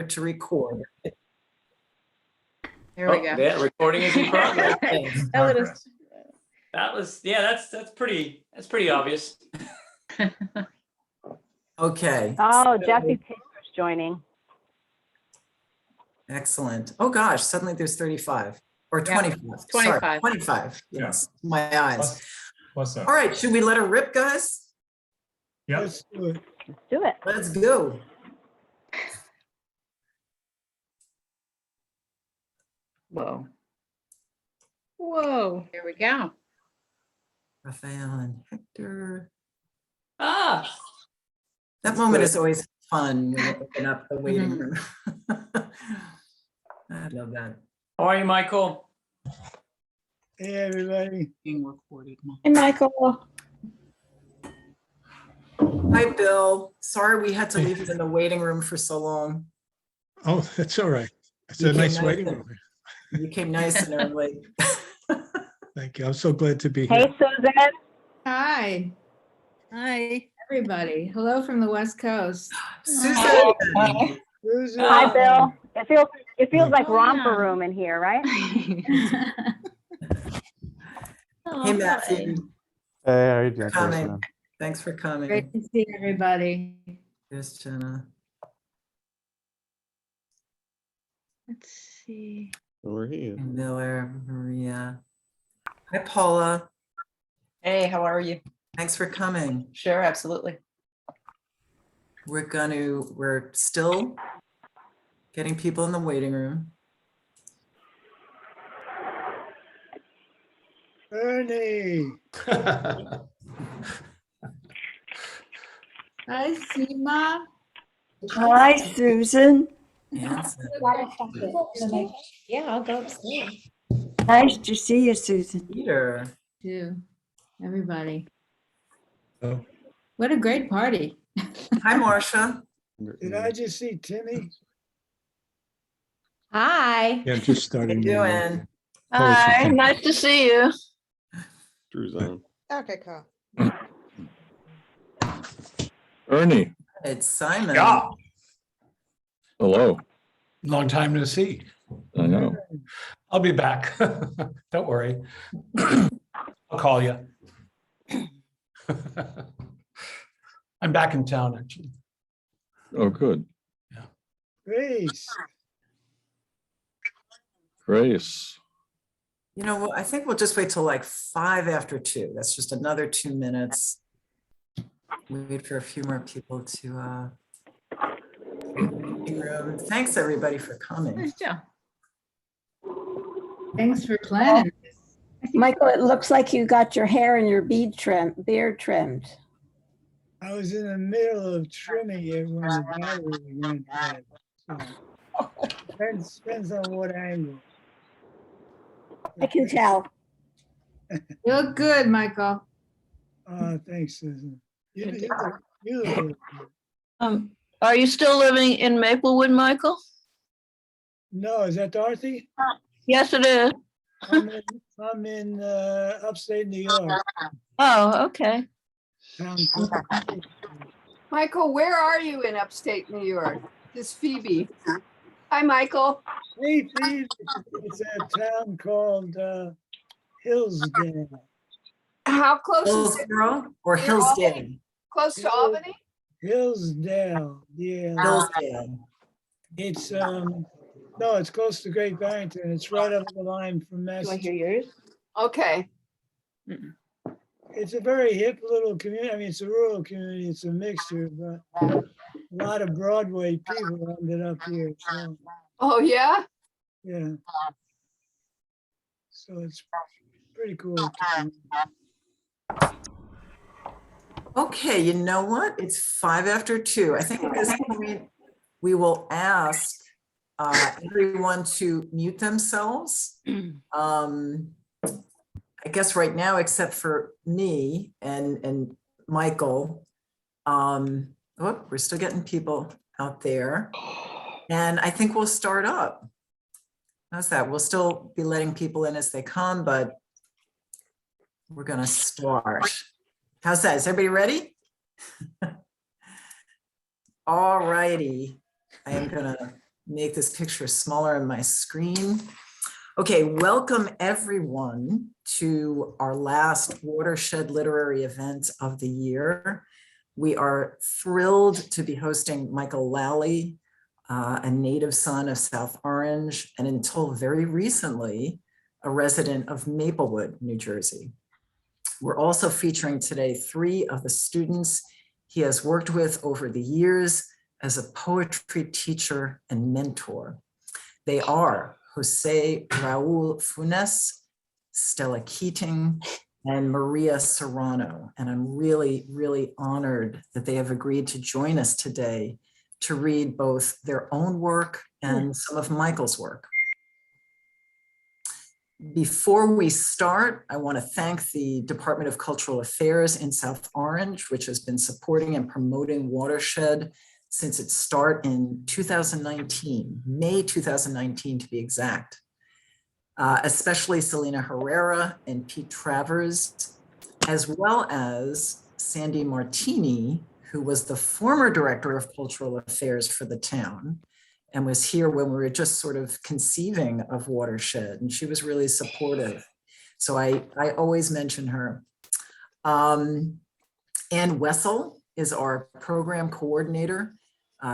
to record. Here we go. Yeah, recording is in progress. That was, That's pretty obvious. Okay. Oh, Jesse Taylor's joining. Excellent. Oh gosh, suddenly there's 35 or 25. 25. Sorry, 25. Yes, my eyes. What's up? All right, should we let her rip, guys? Yep. Let's do it. Let's go. whoa. Whoa, here we go. Raphael and Hector. Ah, That moment is always fun when you open up the waiting room. I love that. how are you, Michael? Hey, everybody. Being recorded. Hey, Michael. Hi, Bill. Sorry we had to leave you in the waiting room for so long. Oh, that's all right. It's You a came nice nice waiting and- room. You came nice and early. Thank you. I'm so glad to be Hey, here. Susan. Hi. Hi. Everybody. Hello from the West Coast. Susan. Susan. Hi, Bill. It feels like Oh, romper yeah. room in here, right? Oh, Hey, Matthew. Hey, how are you doing? Coming. Thanks for coming. Great to see everybody. There's Jenna. Let's see. We're here. Miller, Maria. Hi, Paula. Hey, how are you? Thanks for coming. Sure, absolutely. We're still getting people in the waiting room. Ernie. Hi, Seema. Hi, Susan. Hanson. Yeah, I'll go upstairs. Nice to see you, Susan. Peter. Too. Everybody. Oh, What a great party. Hi, Marcia. did I just see Timmy? Hi. Yeah, I'm just How you starting. doing? Hi, nice to see you. Drew's on. Okay, Carl. Ernie, It's Simon. Yeah. hello. Long time no see. I know. I'll be back. Don't worry. I'll call you. I'm back in town, actually. Oh, good. Grace. Grace. You know what? I think we'll just wait till like 5 after 2. That's just another 2 minutes. Wait for a few more people to room. Thanks everybody for coming. Nice job. Thanks for planning. Michael, it looks like you got your hair and your beard trimmed. I was in the middle of trimming it when the battery went dead. So, depends on what angle. I can tell. You look good, Michael. Thanks, Susan. You look good. Are you still living in Maplewood, Michael? No, is that Dorothy? Yes, it is. I'm in upstate New York. Oh, okay. Town Michael, where are you in upstate New York? This is Phoebe. Hi, Michael. Hey, Pete, it's a town called Hillsdale. How close is it? Hillsborough or You're Hillsdale? Close to Albany? Hillsdale, yeah. Hillsdale. It's no, it's close to Great Barrington. It's right up the line from Do I Massachusetts. hear yours? Okay. It's a very hip little community. I mean, it's a rural community. It's a mixture, but a lot of Broadway people ended up here. So, Oh, yeah? yeah. So it's pretty cool. Okay, you know what? It's 5 after 2. I think at this point, we will ask everyone to mute themselves. I guess right now, except for me and Michael. We're still getting people out there. And I think we'll start up. How's that? We'll still be letting people in as they come, but we're gonna start. How's that? Is everybody ready? All righty. I am gonna make this picture smaller on my screen. Okay, welcome everyone to our last Watershed literary event of the year. We are thrilled to be hosting Michael Lally, a native son of South Orange, and until very recently, a resident of Maplewood, New Jersey. We're also featuring today 3 of the students he has worked with over the years as a poetry teacher and mentor. They are Jose Raul Funes, Stella Keating, and Maria Serrano. And I'm really, really honored that they have agreed to join us today to read both their own work and some of Michael's work. Before we start, I want to thank the Department of Cultural Affairs in South Orange, which has been supporting and promoting Watershed since its start in 2019, May 2019 to be exact. Especially Selena Herrera and Pete Travers, as well as Sandy Martini, who was the former Director of Cultural Affairs for the town and was here when we were just sort of conceiving of Watershed, and she was really supportive. So I always mention her. Ann Wessel is our program coordinator.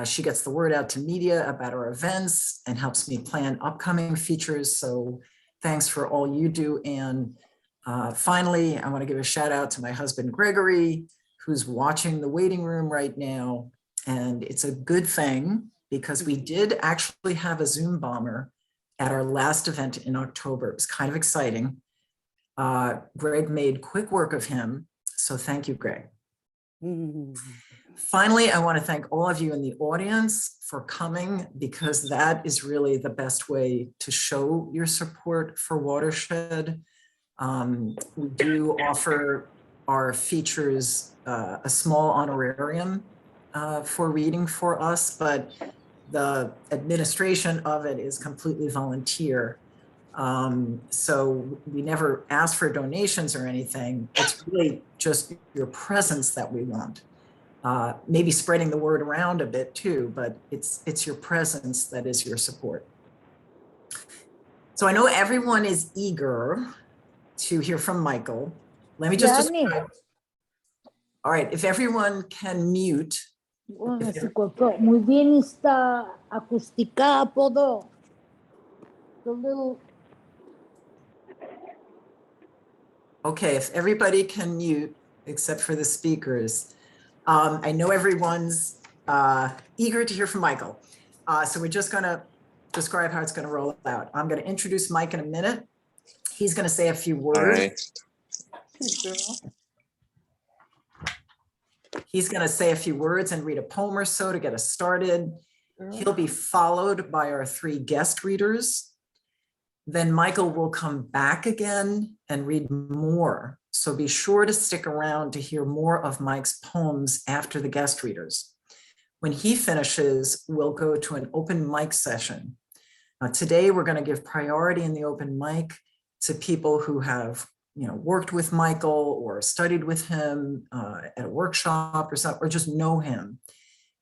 She gets the word out to media about our events and helps me plan upcoming features. So thanks for all you do. And finally, I want to give a shout out to my husband, Gregory, who's watching the waiting room right now. And it's a good thing because we did actually have a Zoom bomber at our last event in October. It was kind of exciting. Greg made quick work of him. So thank you, Greg. Finally, I want to thank all of you in the audience for coming, because that is really the best way to show your support for Watershed. We do offer our features a small honorarium for reading for us, but the administration of it is completely volunteer. So we never ask for donations or anything. It's really just your presence that we want. Maybe spreading the word around a bit too, but it's your presence that is your support. So I know everyone is eager to hear from Michael. Let me just describe. All right, if everyone can mute. Se cortó. Muy bien está acústica todo. The little. Okay, if everybody can mute except for the speakers. I know everyone's eager to hear from Michael. So we're just gonna describe how it's gonna roll out. I'm gonna introduce Mike in a minute. He's gonna say a few words. He's gonna say a few words and read a poem or so to get us started. He'll be followed by our 3 guest readers. Then Michael will come back again and read more. So be sure to stick around to hear more of Mike's poems after the guest readers. When he finishes, we'll go to an open mic session. Today, we're going to give priority in the open mic to people who have worked with Michael or studied with him at a workshop or something, or just know him.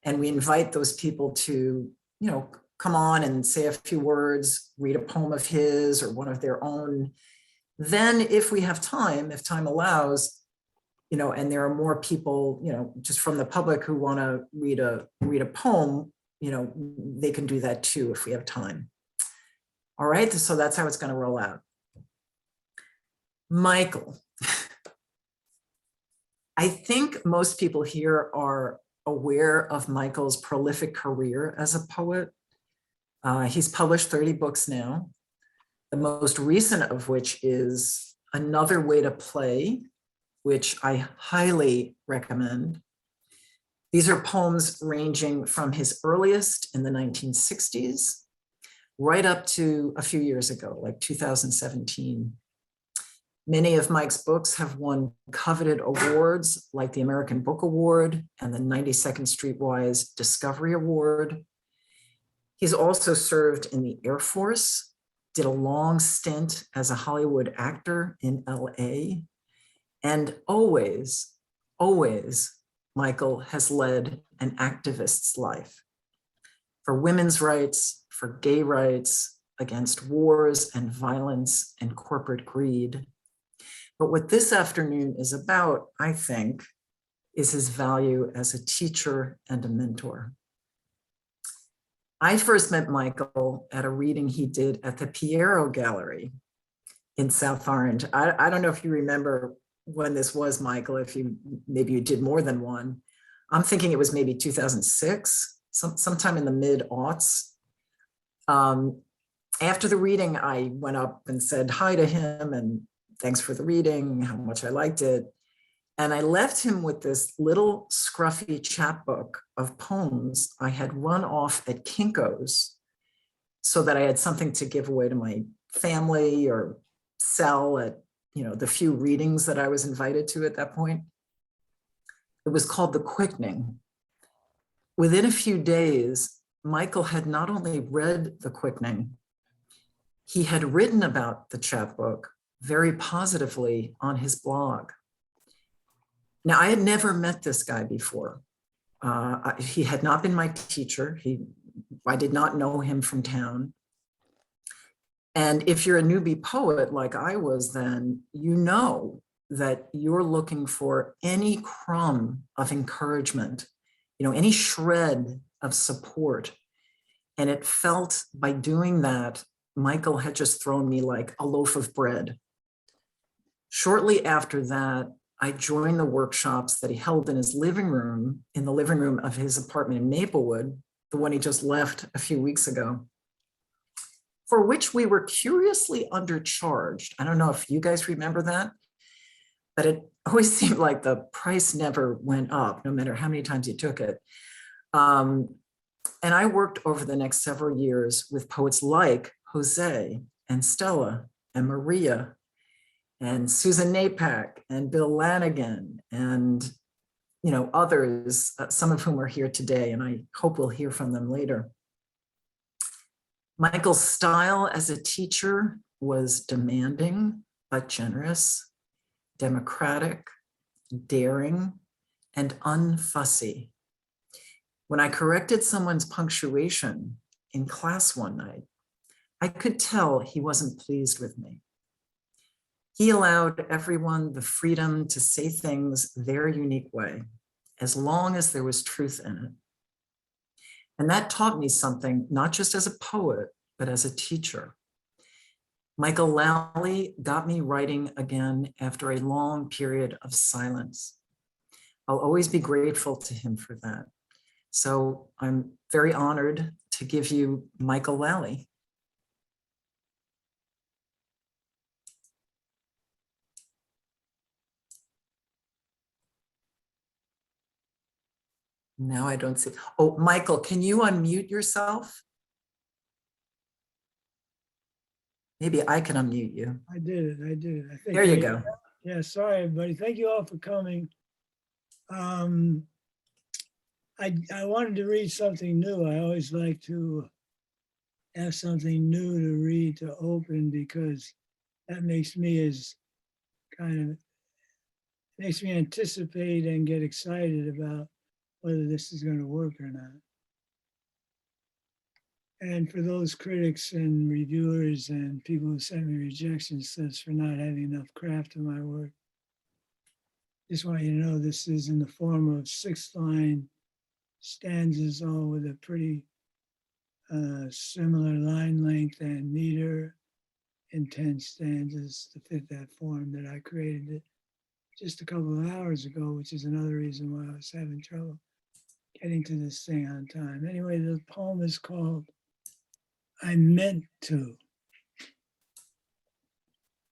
And we invite those people to, come on and say a few words, read a poem of his or one of their own. Then if we have time, if time allows, and there are more people, just from the public who want to read a poem, they can do that too if we have time. All right, so that's how it's going to roll out. Michael, I think most people here are aware of Michael's prolific career as a poet. He's published 30 books now, the most recent of which is Another Way to Play, which I highly recommend. These are poems ranging from his earliest in the 1960s, right up to a few years ago, like 2017. Many of Mike's books have won coveted awards like the American Book Award and the 92nd Streetwise Discovery Award. He's also served in the Air Force, did a long stint as a Hollywood actor in LA, and always, Michael has led an activist's life for women's rights, for gay rights, against wars and violence and corporate greed. But what this afternoon is about, I think, is his value as a teacher and a mentor. I first met Michael at a reading he did at the Piero Gallery in South Orange. I don't know if you remember when this was, Michael, if maybe you did more than one. I'm thinking it was maybe 2006, sometime in the mid-aughts. After the reading, I went up and said hi to him and thanks for the reading, how much I liked it. And I left him with this little scruffy chapbook of poems I had run off at Kinko's so that I had something to give away to my family or sell at, the few readings that I was invited to at that point. It was called The Quickening. Within a few days, Michael had not only read The Quickening, he had written about the chapbook very positively on his blog. Now, I had never met this guy before. He had not been my teacher. I did not know him from town. And if you're a newbie poet like I was then, you know that you're looking for any crumb of encouragement, any shred of support. And it felt by doing that, Michael had just thrown me like a loaf of bread. Shortly after that, I joined the workshops that he held in his living room, in the living room of his apartment in Maplewood, the one he just left a few weeks ago, for which we were curiously undercharged. I don't know if you guys remember that, but it always seemed like the price never went up, no matter how many times you took it. And I worked over the next several years with poets like Jose and Stella and Maria and Susan Napak and Bill Lanigan and others, some of whom are here today, and I hope we'll hear from them later. Michael's style as a teacher was demanding but generous, democratic, daring, and unfussy. When I corrected someone's punctuation in class one night, I could tell he wasn't pleased with me. He allowed everyone the freedom to say things their unique way, as long as there was truth in it. And that taught me something, not just as a poet, but as a teacher. Michael Lally got me writing again after a long period of silence. I'll always be grateful to him for that. So I'm very honored to give you Michael Lally. Now I don't see. Oh, Michael, can you unmute yourself? Maybe I can unmute you. I did it. I think There you go. Yeah, sorry, everybody. Thank you all for coming. I wanted to read something new. I always like to have something new to read to open because that makes me makes me anticipate and get excited about whether this is going to work or not. And for those critics and reviewers and people who send me rejection slips for not having enough craft in my work, just want you to know this is in the form of 6-line stanzas, all with a pretty similar line length and meter, intense stanzas to fit that form that I created it just a couple of hours ago, which is another reason why I was having trouble getting to this thing on time. Anyway, the poem is called I Meant To.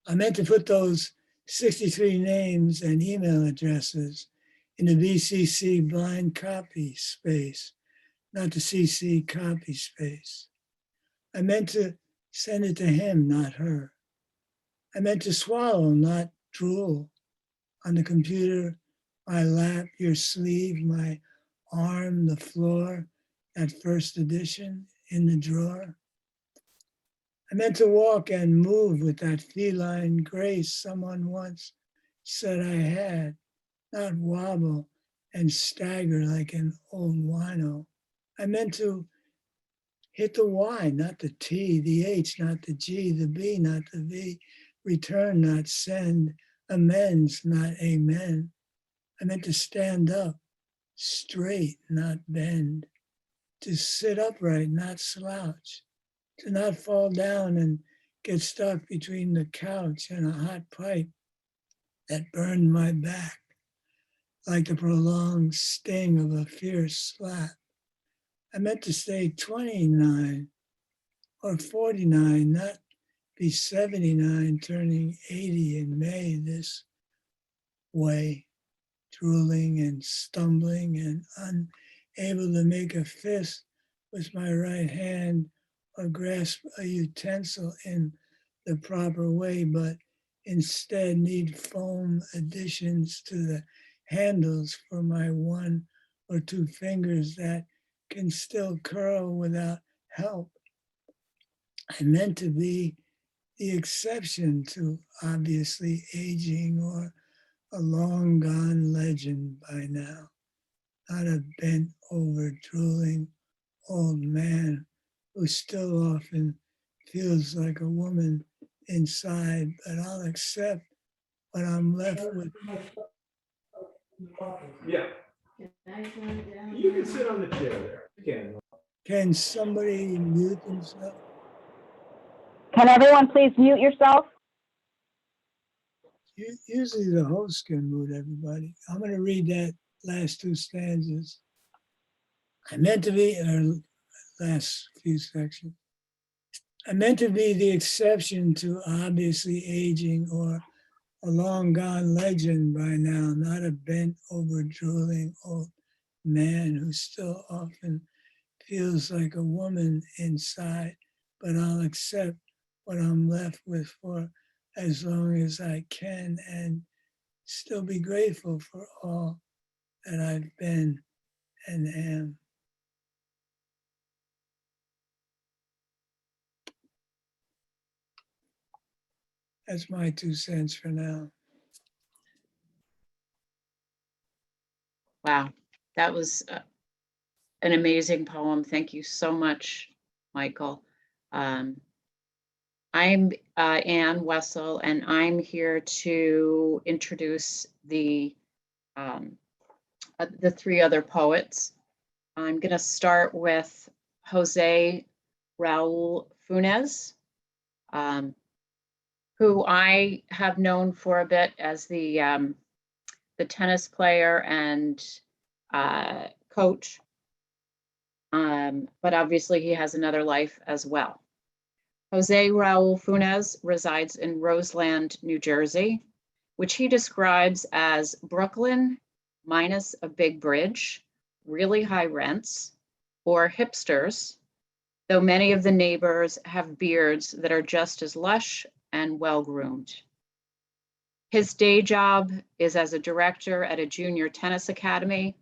I meant to put those 63 names and email addresses in the VCC blind copy space, not the CC copy space. I meant to send it to him, not her. I meant to swallow, not drool. On the computer, my lap, your sleeve, my arm, the floor, that first edition in the drawer. I meant to walk and move with that feline grace someone once said I had, not wobble and stagger like an old wino. I meant to Hit the Y, not the T, the H, not the G, the B, not the V. Return, not send. Amends, not amen. I meant to stand up, straight, not bend. To sit upright, not slouch. To not fall down and get stuck between the couch and a hot pipe that burned my back like the prolonged sting of a fierce slap. I meant to stay 29 or 49, not be 79, turning 80 in May this way, drooling and stumbling and unable to make a fist with my right hand or grasp a utensil in the proper way, but instead need foam additions to the handles for my 1 or 2 fingers that can still curl without help. I meant to be the exception to obviously aging or a long gone legend by now, not a bent over drooling old man who still often feels like a woman inside, but I'll accept what I'm left with. Yeah, you can sit on the chair there. You can. Can somebody mute themselves? Can everyone please mute yourself? Usually the host can mute everybody. I'm going to read that last 2 stanzas. I meant to be, or last few sections. I meant to be the exception to obviously aging or a long gone legend by now, not a bent over drooling old man who still often feels like a woman inside, but I'll accept what I'm left with for as long as I can and still be grateful for all that I've been and am. That's my 2 cents for now. Wow, that was an amazing poem. Thank you so much, Michael. I'm Ann Wessel, and I'm here to introduce the 3 other poets. I'm going to start with Jose Raul Funes, who I have known for a bit as the tennis player and coach, but obviously he has another life as well. Jose Raul Funes resides in Roseland, New Jersey, which he describes as Brooklyn minus a big bridge, really high rents, or hipsters, though many of the neighbors have beards that are just as lush and well-groomed. His day job is as a director at a junior tennis academy,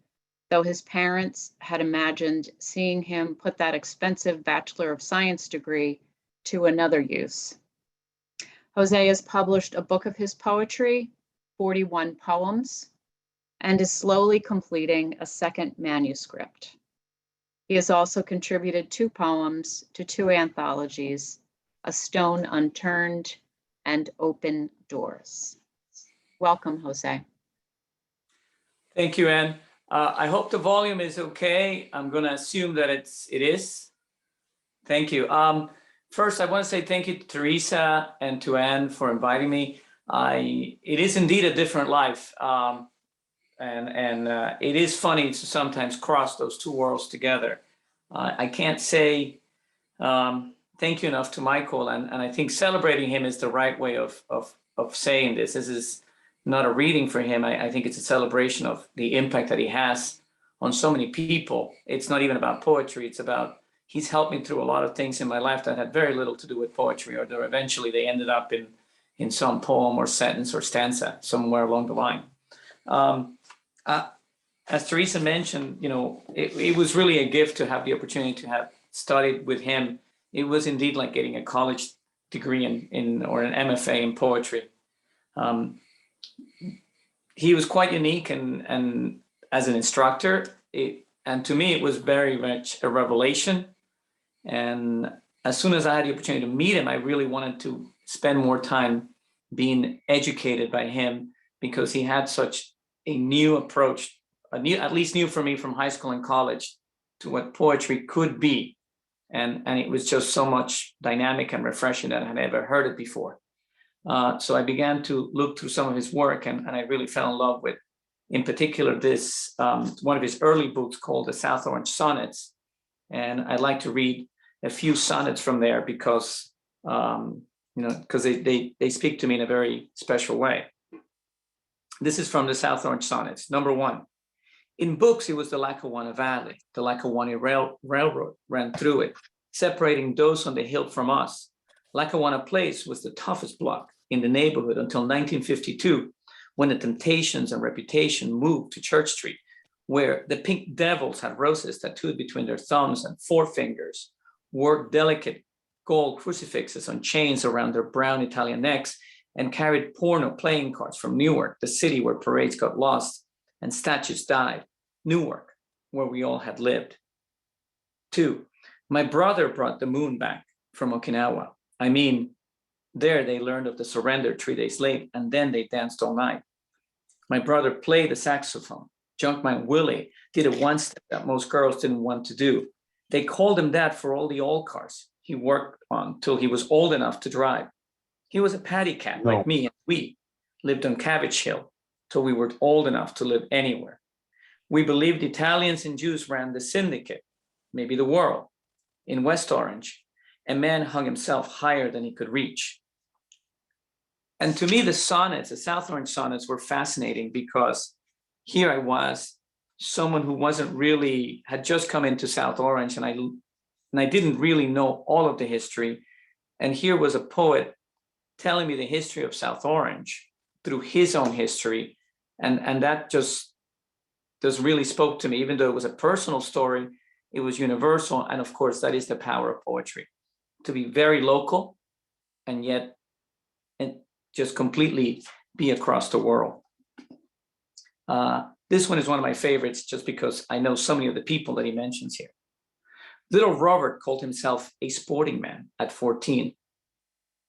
though his parents had imagined seeing him put that expensive Bachelor of Science degree to another use. Jose has published a book of his poetry, 41 poems, and is slowly completing a 2nd manuscript. He has also contributed 2 poems to 2 anthologies, A Stone Unturned and Open Doors. Welcome, Jose. Thank you, Ann. I hope the volume is okay. I'm going to assume that it is. Thank you. First, I want to say thank you to Teresa and to Ann for inviting me. It is indeed a different life. And it is funny to sometimes cross those 2 worlds together. I can't say thank you enough to Michael, and I think celebrating him is the right way of saying this. This is not a reading for him. I think it's a celebration of the impact that he has on so many people. It's not even about poetry. It's about he's helped me through a lot of things in my life that had very little to do with poetry, or that eventually they ended up in some poem or sentence or stanza somewhere along the line. As Teresa mentioned, it was really a gift to have the opportunity to have studied with him. It was indeed like getting a college degree or an MFA in poetry. He was quite unique and as an instructor, and to me it was very much a revelation. And as soon as I had the opportunity to meet him, I really wanted to spend more time being educated by him, because he had such a new approach, at least new for me from high school and college, to what poetry could be. And it was just so much dynamic and refreshing that I had never heard it before. So I began to look through some of his work, and I really fell in love with, in particular, this one of his early books called The South Orange Sonnets. And I'd like to read a few sonnets from there because, because they speak to me in a very special way. This is from the South Orange Sonnets. Number 1. In books, it was the Lackawanna Valley. The Lackawanna Railroad ran through it, separating those on the hill from us. Lackawanna Place was the toughest block in the neighborhood until 1952, when the Temptations and Reputation moved to Church Street, where the Pink Devils had roses tattooed between their thumbs and forefingers, wore delicate gold crucifixes on chains around their brown Italian necks, and carried porno playing cards from Newark, the city where parades got lost and statues died. Newark, where we all had lived. 2, my brother brought the moon back from Okinawa. I mean, there they learned of the surrender 3 days late, and then they danced all night. My brother played the saxophone. Junkman Willie did a one-step that most girls didn't want to do. They called him that for all the old cars he worked on till he was old enough to drive. He was a paddy cat like me, and we lived on Cabbage Hill till we were old enough to live anywhere. We believed Italians and Jews ran the syndicate, maybe the world. In West Orange, a man hung himself higher than he could reach. And to me, the sonnets, the South Orange sonnets, were fascinating because here I was, someone who had just come into South Orange, and I didn't really know all of the history. And here was a poet telling me the history of South Orange through his own history. And that just really spoke to me. Even though it was a personal story, it was universal. And of course, that is the power of poetry, to be very local and yet just completely be across the world. This one is one of my favorites just because I know so many of the people that he mentions here. Little Robert called himself a sporting man at 14.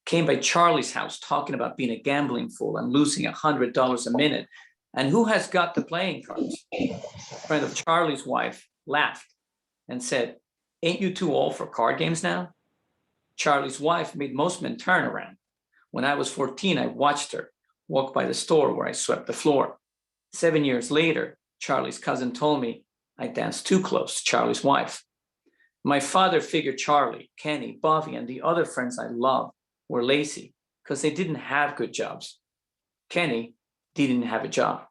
Came by Charlie's house talking about being a gambling fool and losing $100 a minute. And who has got the playing cards? A friend of Charlie's wife laughed and said, "Ain't you too old for card games now?" Charlie's wife made most men turn around. When I was 14, I watched her walk by the store where I swept the floor. 7 years later, Charlie's cousin told me I danced too close to Charlie's wife. My father figured Charlie, Kenny, Bobby, and the other friends I loved were lazy because they didn't have good jobs. Kenny didn't have a job.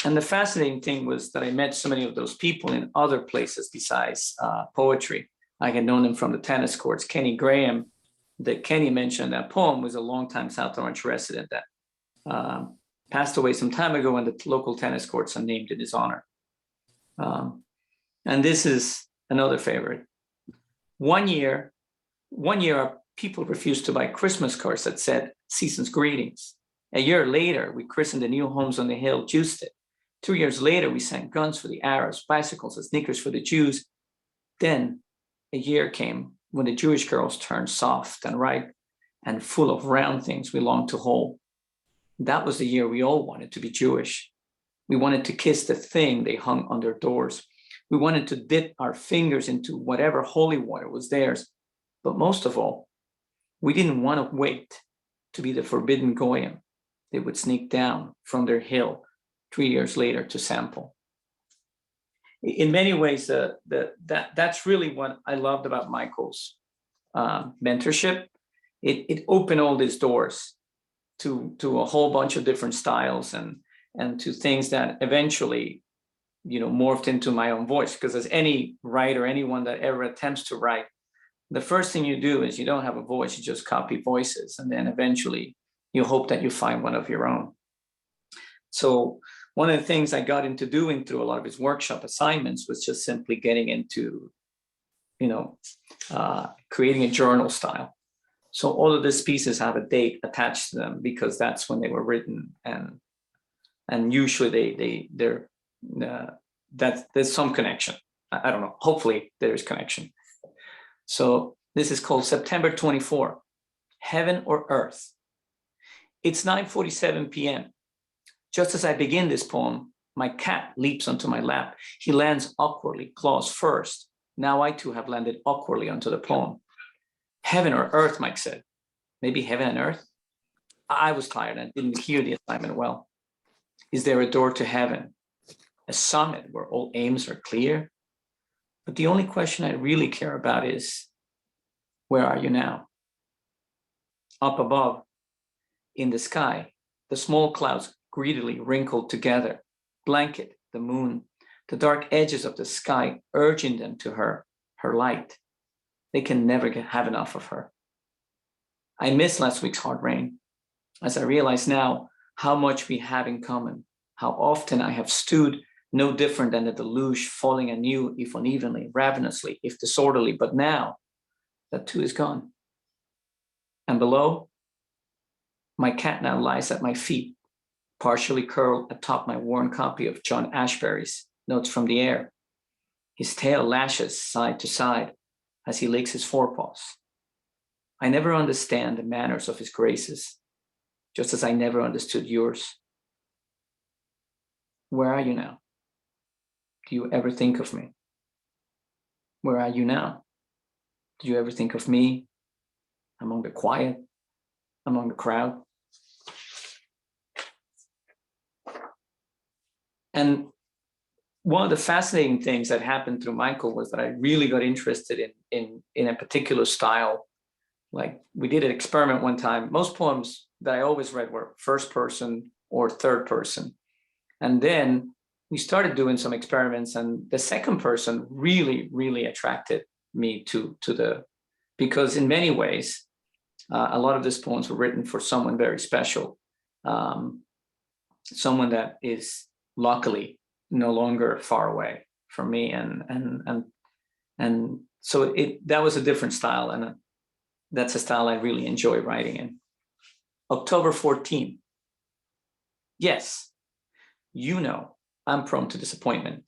And the fascinating thing was that I met so many of those people in other places besides poetry. I had known them from the tennis courts. Kenny Graham, that Kenny mentioned in that poem, was a longtime South Orange resident that passed away some time ago, and the local tennis courts are named in his honor. And this is another favorite. One year, people refused to buy Christmas cards that said "Season's Greetings." A year later, we christened the new homes on the hill Juiced It. 2 years later, we sang guns for the Arabs, bicycles and sneakers for the Jews. Then a year came when the Jewish girls turned soft and ripe and full of round things we longed to hold. That was the year we all wanted to be Jewish. We wanted to kiss the thing they hung on their doors. We wanted to dip our fingers into whatever holy water was theirs. But most of all, we didn't want to wait to be the forbidden goyim they would sneak down from their hill 3 years later to sample. In many ways, that's really what I loved about Michael's mentorship. It opened all these doors to a whole bunch of different styles and to things that eventually, morphed into my own voice. Because as any writer, anyone that ever attempts to write, the first thing you do is you don't have a voice, you just copy voices. And then eventually you hope that you find one of your own. So one of the things I got into doing through a lot of his workshop assignments was just simply getting into, creating a journal style. So all of these pieces have a date attached to them because that's when they were written, and usually there's some connection. I don't know, hopefully there is connection. So this is called September 24, Heaven or Earth. It's 9:47 p.m. Just as I begin this poem, my cat leaps onto my lap. He lands awkwardly, claws first. Now I too have landed awkwardly onto the poem. Heaven or Earth, Mike said. Maybe heaven and earth? I was tired and didn't hear the assignment well. Is there a door to heaven? A summit where all aims are clear? But the only question I really care about is, where are you now? Up above, in the sky, the small clouds greedily wrinkled together, blanket the moon, the dark edges of the sky urging them to her light. They can never have enough of her. I miss last week's hard rain, as I realize now how much we have in common, how often I have stewed no different than the deluge falling anew, if unevenly, ravenously, if disorderly, but now that too is gone. And below, my cat now lies at my feet, partially curled atop my worn copy of John Ashbery's Notes from the Air. His tail lashes side to side as he licks his forepaws. I never understand the manners of his graces, just as I never understood yours. Where are you now? Do you ever think of me? Where are you now? Do you ever think of me among the quiet, among the crowd? And one of the fascinating things that happened through Michael was that I really got interested in a particular style. Like, we did an experiment one time. Most poems that I always read were first person or third person. And then we started doing some experiments, and the second person really, really attracted me because in many ways, a lot of these poems were written for someone very special, someone that is luckily no longer far away from me, and so that was a different style, and that's a style I really enjoy writing in. October 14. Yes, you know, I'm prone to disappointment,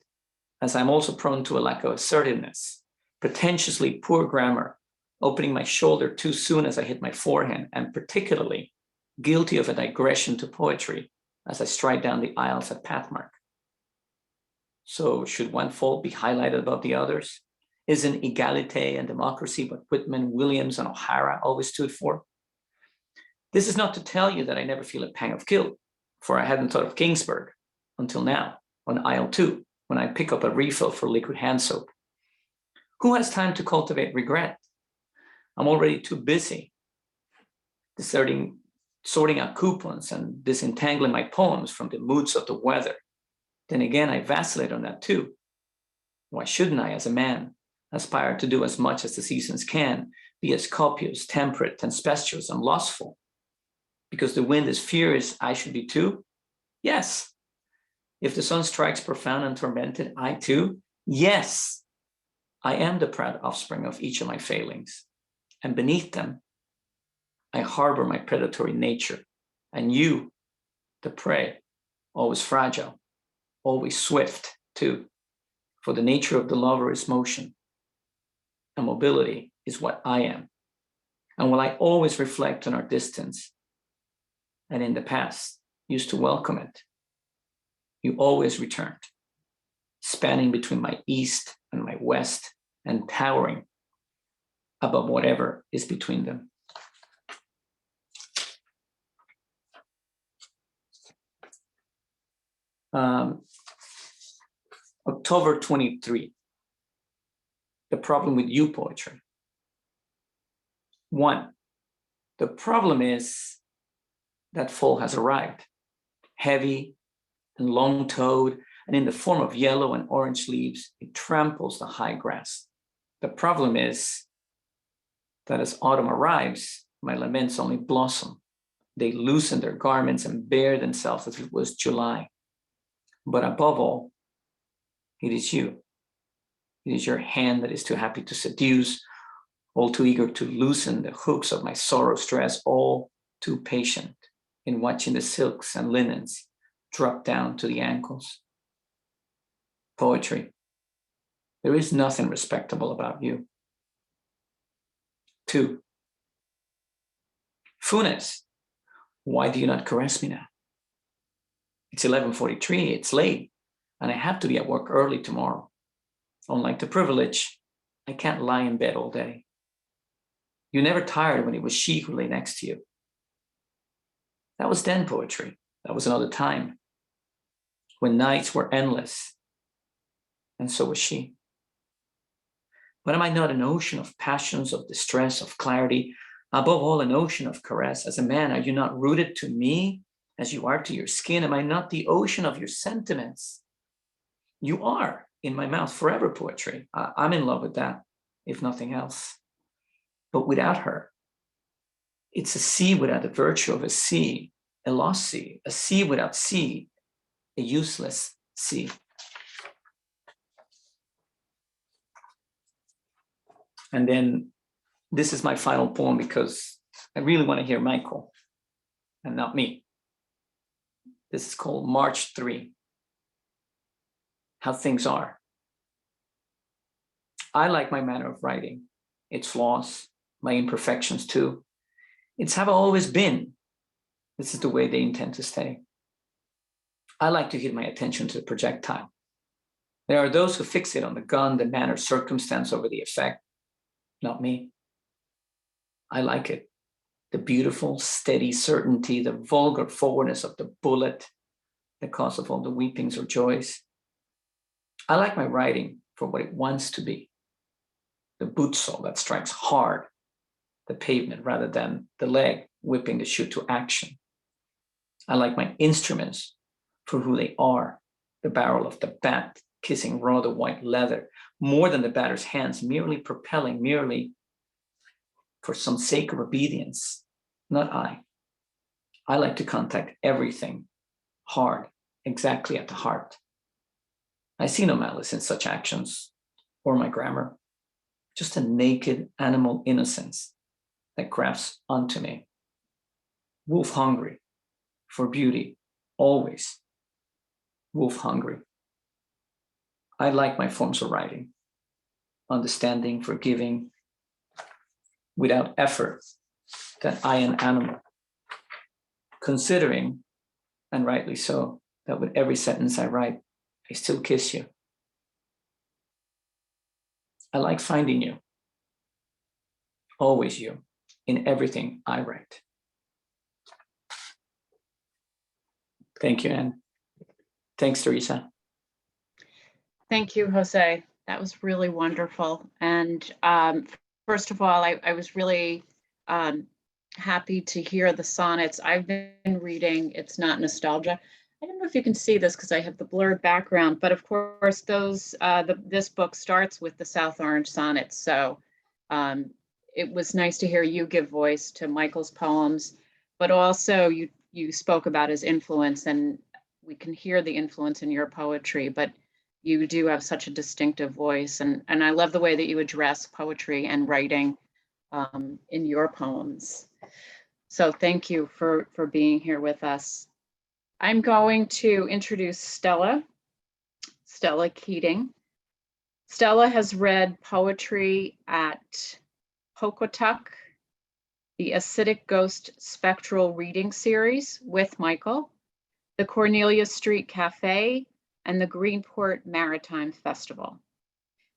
as I'm also prone to a lack of assertiveness, pretentiously poor grammar, opening my shoulder too soon as I hit my forehand, and particularly guilty of a digression to poetry as I stride down the aisles at Pathmark. So should one fault be highlighted above the others? Isn't egalite and democracy what Whitman, Williams, and O'Hara always stood for? This is not to tell you that I never feel a pang of guilt, for I hadn't thought of Ginsberg until now, on aisle 2, when I pick up a refill for liquid hand soap. Who has time to cultivate regret? I'm already too busy sorting out coupons and disentangling my poems from the moods of the weather. Then again, I vacillate on that too. Why shouldn't I, as a man, aspire to do as much as the seasons can, be as copious, temperate, tempestuous, and lustful? Because the wind is furious, I should be too? Yes. If the sun strikes profound and tormented, I too? Yes. I am the proud offspring of each of my failings. And beneath them, I harbor my predatory nature. And you, the prey, always fragile, always swift too. For the nature of the lover is motion, and mobility is what I am. And while I always reflect on our distance, and in the past used to welcome it, you always returned, spanning between my east and my west, and towering above whatever is between them. October 23, the problem with you poetry. 1, the problem is that fall has arrived, heavy and long-toed, and in the form of yellow and orange leaves, it tramples the high grass. The problem is that as autumn arrives, my laments only blossom. They loosen their garments and bare themselves as if it was July. But above all, it is you. It is your hand that is too happy to seduce, all too eager to loosen the hooks of my sorrow stress, all too patient in watching the silks and linens drop down to the ankles. Poetry, There is nothing respectable about you. 2. Funes, why do you not caress me now? It's 11:43, it's late, and I have to be at work early tomorrow. Unlike the privilege, I can't lie in bed all day. You never tired when it was she who lay next to you. That was then poetry. That was another time, when nights were endless, and so was she. But am I not an ocean of passions, of distress, of clarity, above all an ocean of caress? As a man, are you not rooted to me as you are to your skin? Am I not the ocean of your sentiments? You are in my mouth forever, poetry. I'm in love with that, if nothing else. But without her, it's a sea without the virtue of a sea, a lost sea, a sea without sea, a useless sea. And then this is my final poem because I really want to hear Michael and not me. This is called March 3. How things are. I like my manner of writing, its flaws, my imperfections too. It's how I've always been. This is the way they intend to stay. I like to give my attention to the projectile. There are those who fixate on the gun, the manner, circumstance over the effect. Not me. I like it. The beautiful, steady certainty, the vulgar forwardness of the bullet, the cause of all the weepings or joys. I like my writing for what it wants to be. The boot sole that strikes hard, the pavement rather than the leg whipping the shoe to action. I like my instruments for who they are. The barrel of the bat kissing raw the white leather, more than the batter's hands, merely propelling, merely for some sake of obedience. Not I. I like to contact everything hard, exactly at the heart. I see no malice in such actions or my grammar, just a naked animal innocence that grasps onto me. Wolf hungry for beauty, always. Wolf hungry. I like my forms of writing, understanding, forgiving, without effort, that I am animal, considering, and rightly so, that with every sentence I write, I still kiss you. I like finding you, always you, in everything I write. Thank you, Anne. Thanks, Teresa. Thank you, Jose. That was really wonderful. And first of all, I was really happy to hear the sonnets. I've been reading It's Not Nostalgia. I don't know if you can see this because I have the blurred background, but of course, this book starts with the South Orange sonnets. So it was nice to hear you give voice to Michael's poems, but also you spoke about his influence, and we can hear the influence in your poetry, but you do have such a distinctive voice. And I love the way that you address poetry and writing in your poems. So thank you for being here with us. I'm going to introduce Stella Keating. Stella has read poetry at Hokotuk, the Acidic Ghost Spectral Reading Series with Michael, the Cornelia Street Cafe, and the Greenport Maritime Festival.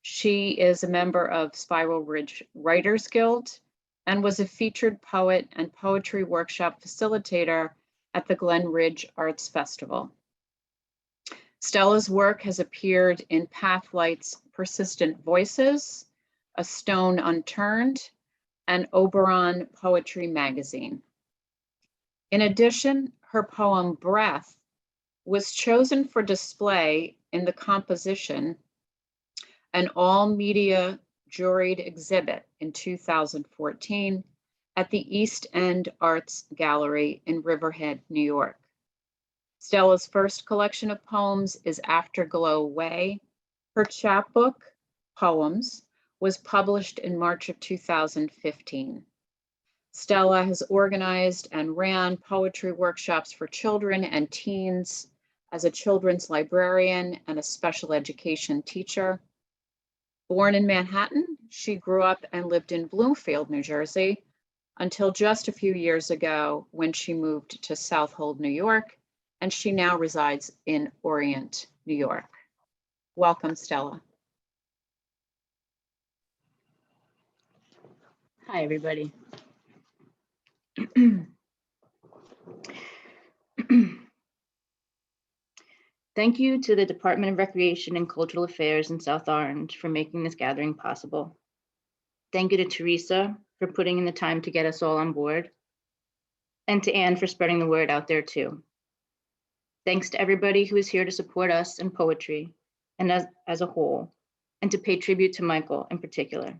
She is a member of Spiral Ridge Writers Guild and was a featured poet and poetry workshop facilitator at the Glen Ridge Arts Festival. Stella's work has appeared in Pathlight's Persistent Voices, A Stone Unturned, and Oberon Poetry Magazine. In addition, her poem Breath was chosen for display in the composition, an all-media juried exhibit in 2014 at the East End Arts Gallery in Riverhead, New York. Stella's first collection of poems is Afterglow Way. Her chapbook, Poems, was published in March of 2015. Stella has organized and ran poetry workshops for children and teens as a children's librarian and a special education teacher. Born in Manhattan, she grew up and lived in Bloomfield, New Jersey, until just a few years ago when she moved to Southold, New York, and she now resides in Orient, New York. Welcome, Stella. Hi, everybody. Thank you to the Department of Recreation and Cultural Affairs in South Orange for making this gathering possible. Thank you to Teresa for putting in the time to get us all on board, and to Anne for spreading the word out there too. Thanks to everybody who is here to support us in poetry and as a whole, and to pay tribute to Michael in particular.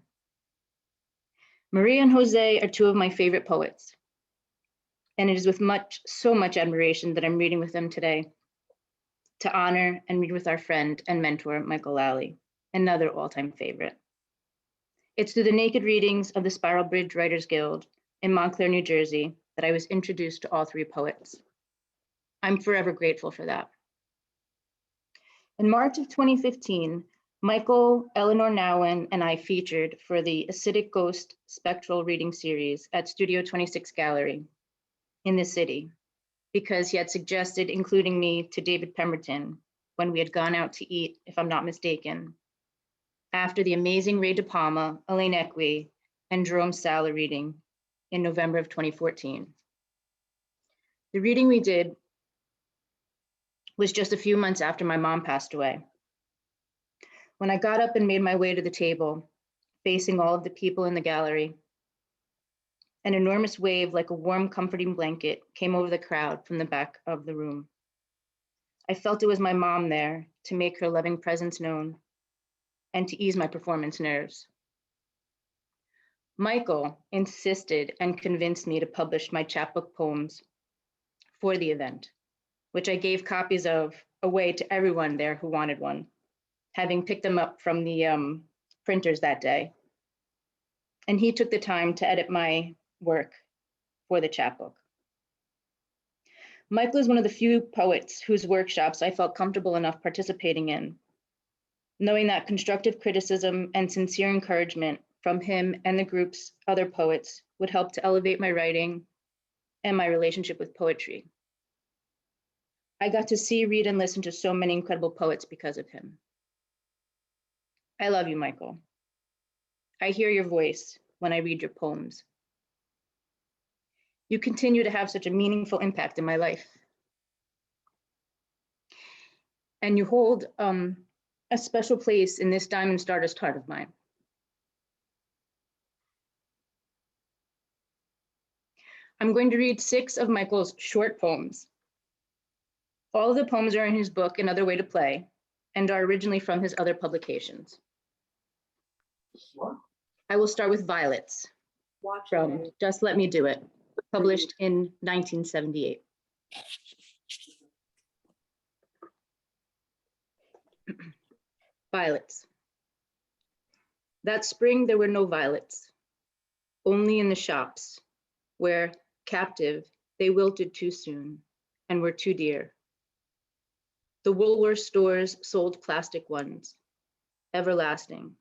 Maria and Jose are two of my favorite poets, and it is with so much admiration that I'm reading with them today, to honor and read with our friend and mentor, Michael Lally, another all-time favorite. It's through the naked readings of the Spiral Bridge Writers Guild in Montclair, New Jersey, that I was introduced to all three poets. I'm forever grateful for that. In March of 2015, Michael, Eleanor Nowen, and I featured for the Acidic Ghost Spectral Reading Series at Studio 26 Gallery in the city, because he had suggested including me to David Pemberton when we had gone out to eat, if I'm not mistaken, after the amazing Ray De Palma, Elaine Equi, and Jerome Sala reading in November of 2014. The reading we did was just a few months after my mom passed away. When I got up and made my way to the table, facing all of the people in the gallery, an enormous wave like a warm, comforting blanket came over the crowd from the back of the room. I felt it was my mom there to make her loving presence known and to ease my performance nerves. Michael insisted and convinced me to publish my chapbook poems for the event, which I gave copies of away to everyone there who wanted one, having picked them up from the printers that day. And he took the time to edit my work for the chapbook. Michael is one of the few poets whose workshops I felt comfortable enough participating in, knowing that constructive criticism and sincere encouragement from him and the group's other poets would help to elevate my writing and my relationship with poetry. I got to see, read, and listen to so many incredible poets because of him. I love you, Michael. I hear your voice when I read your poems. You continue to have such a meaningful impact in my life. And you hold a special place in this Diamond Stardust heart of mine. I'm going to read 6 of Michael's short poems. All of the poems are in his book, Another Way to Play, and are originally from his other publications. I will start with Violets from Just Let Me Do It, published in 1978. Violets. That spring there were no violets, only in the shops, where, captive, they wilted too soon and were too dear. The Woolworth stores sold plastic ones, everlasting,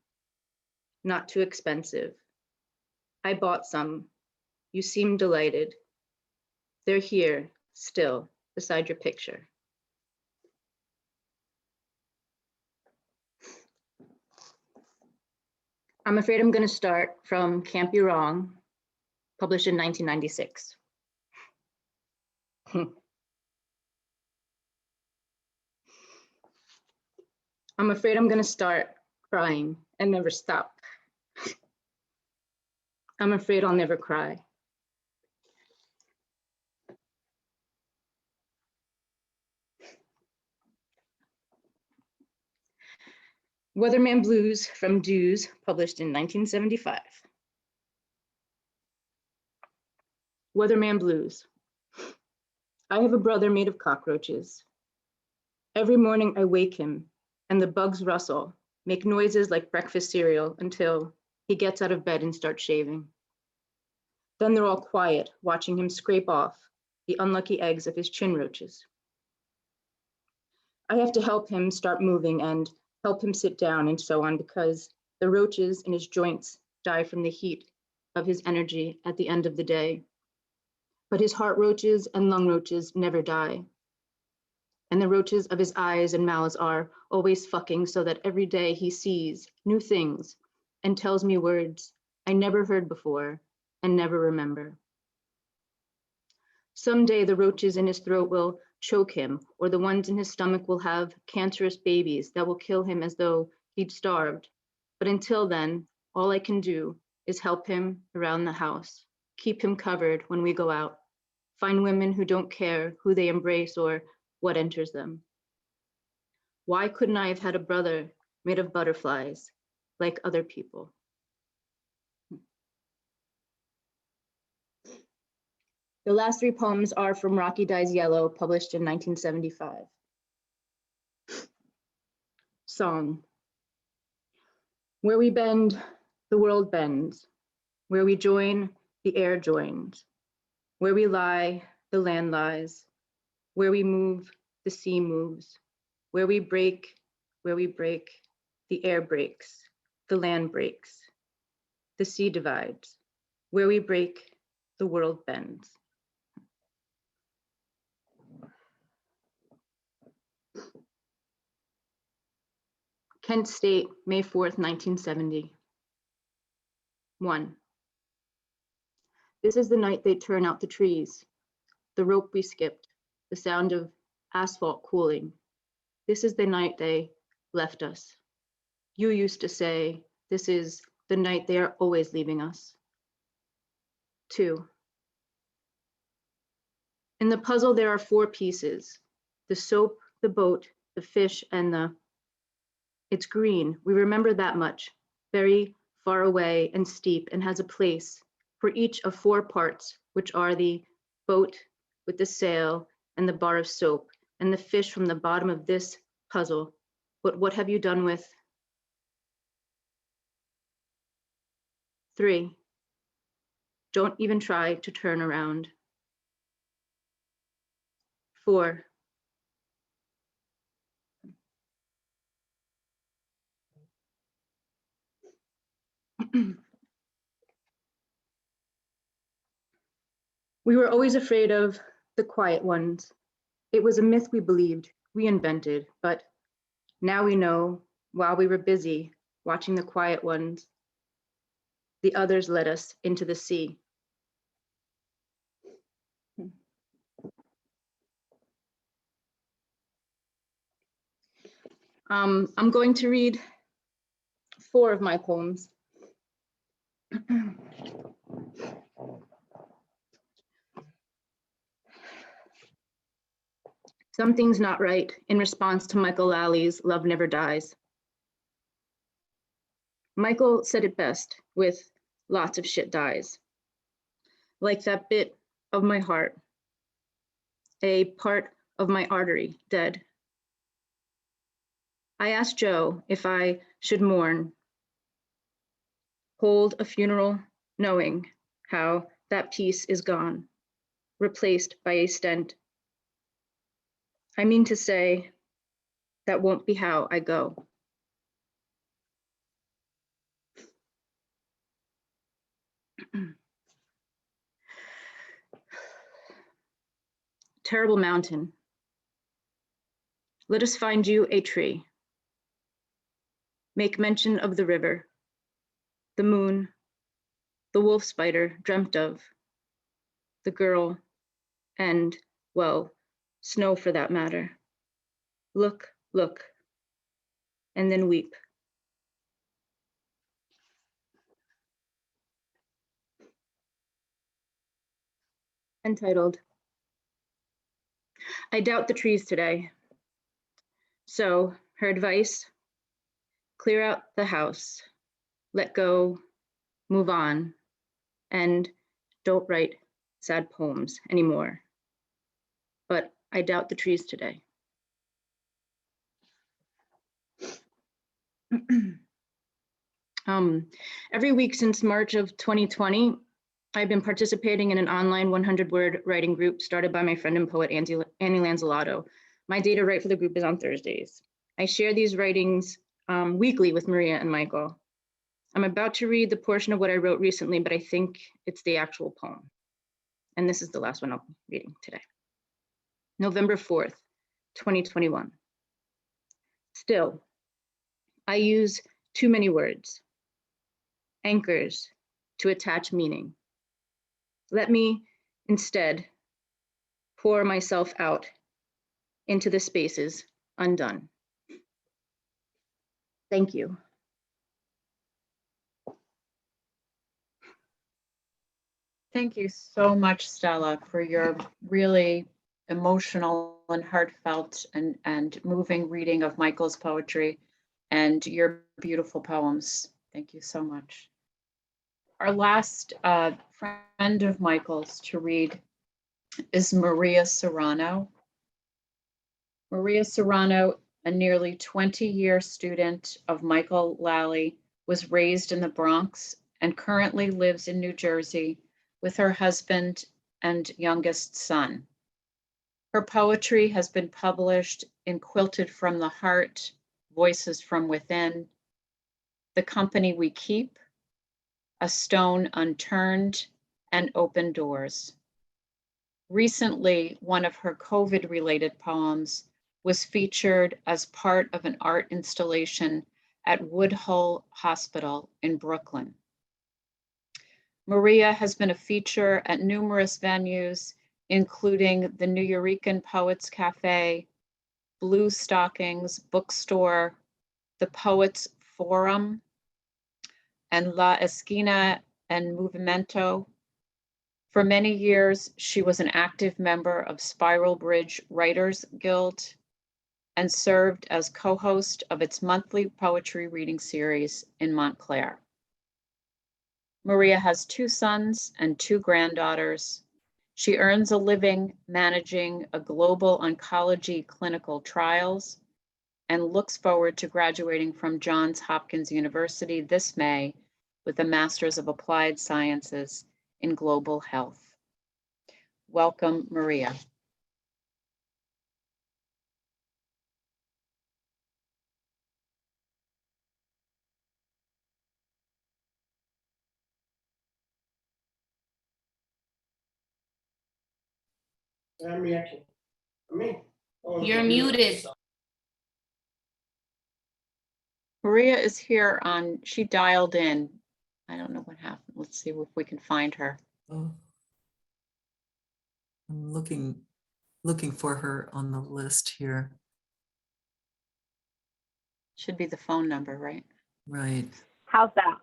not too expensive. I bought some. You seem delighted. They're here, still, beside your picture. I'm afraid I'm going to start from Can't Be Wrong, published in 1996. I'm afraid I'm going to start crying and never stop. I'm afraid I'll never cry. Weatherman Blues from Dews, published in 1975. Weatherman Blues. I have a brother made of cockroaches. Every morning I wake him and the bugs rustle, make noises like breakfast cereal until he gets out of bed and starts shaving. Then they're all quiet, watching him scrape off the unlucky eggs of his chin roaches. I have to help him start moving and help him sit down and so on because The roaches in his joints die from the heat of his energy at the end of the day. But his heart roaches and lung roaches never die. And the roaches of his eyes and mouths are always fucking so that every day he sees new things and tells me words I never heard before and never remember. Someday the roaches in his throat will choke him, or the ones in his stomach will have cancerous babies that will kill him as though he'd starved. But until then, all I can do is help him around the house, keep him covered when we go out, find women who don't care who they embrace or what enters them. Why couldn't I have had a brother made of butterflies like other people? The last three poems are from Rocky Dyes Yellow, published in 1975. Song. Where we bend, the world bends. Where we join, the air joins. Where we lie, the land lies. Where we move, the sea moves. Where we break, the air breaks, the land breaks. The sea divides. Where we break, the world bends. Kent State, May 4th, 1970. 1. This is the night they turn out the trees, the rope we skipped, the sound of asphalt cooling. This is the night they left us. You used to say, this is the night they are always leaving us. 2. In the puzzle, there are 4 pieces: the soap, the boat, the fish, and it's green. We remember that much, very far away and steep, and has a place for each of 4 parts, which are the boat with the sail and the bar of soap, and the fish from the bottom of this puzzle. But what have you done with? 3. Don't even try to turn around. 4. We were always afraid of the quiet ones. It was a myth we believed, we invented, but now we know while we were busy watching the quiet ones, the others led us into the sea. I'm going to read 4 of my poems. Something's Not Right, in response to Michael Lally's Love Never Dies. Michael said it best with lots of shit dies. Like that bit of my heart, a part of my artery dead. I asked Joe if I should mourn, hold a funeral knowing how that piece is gone, replaced by a stent. I mean to say, that won't be how I go. Terrible mountain. Let us find you a tree. Make mention of the river, the moon, the wolf spider dreamt of, the girl, and, well, snow for that matter. Look, look, and then weep. Entitled, I doubt the trees today. So her advice, clear out the house, let go, move on, and don't write sad poems anymore. But I doubt the trees today. Every week since March of 2020, I've been participating in an online 100-word writing group started by my friend and poet, Annie Lanzolato. My date to write for the group is on Thursdays. I share these writings weekly with Maria and Michael. I'm about to read the portion of what I wrote recently, but I think it's the actual poem. And this is the last one I'm reading today. November 4th, 2021. Still, I use too many words, anchors to attach meaning. Let me instead pour myself out into the spaces undone. Thank you. Thank you so much, Stella, for your really emotional and heartfelt and moving reading of Michael's poetry and your beautiful poems. Thank you so much. Our last friend of Michael's to read is Maria Serrano. Maria Serrano, a nearly 20-year student of Michael Lally, was raised in the Bronx and currently lives in New Jersey with her husband and youngest son. Her poetry has been published in Quilted from the Heart, Voices from Within, The Company We Keep, A Stone Unturned, and Open Doors. Recently, one of her COVID-related poems was featured as part of an art installation at Woodhull Hospital in Brooklyn. Maria has been a feature at numerous venues, including the Nuyorican Poets Cafe, Blue Stockings Bookstore, the Poets Forum, and La Esquina and Movimento. For many years, she was an active member of Spiral Bridge Writers Guild and served as co-host of its monthly poetry reading series in Montclair. Maria has 2 sons and 2 granddaughters. She earns a living managing a global oncology clinical trials and looks forward to graduating from Johns Hopkins University this May with a Master's of Applied Sciences in Global Health. Welcome, Maria. You're muted. Maria is here on, she dialed in. I don't know what happened. Let's see if we can find her. Oh. I'm looking for her on the list here. Should be the phone number, right? Right. How's that?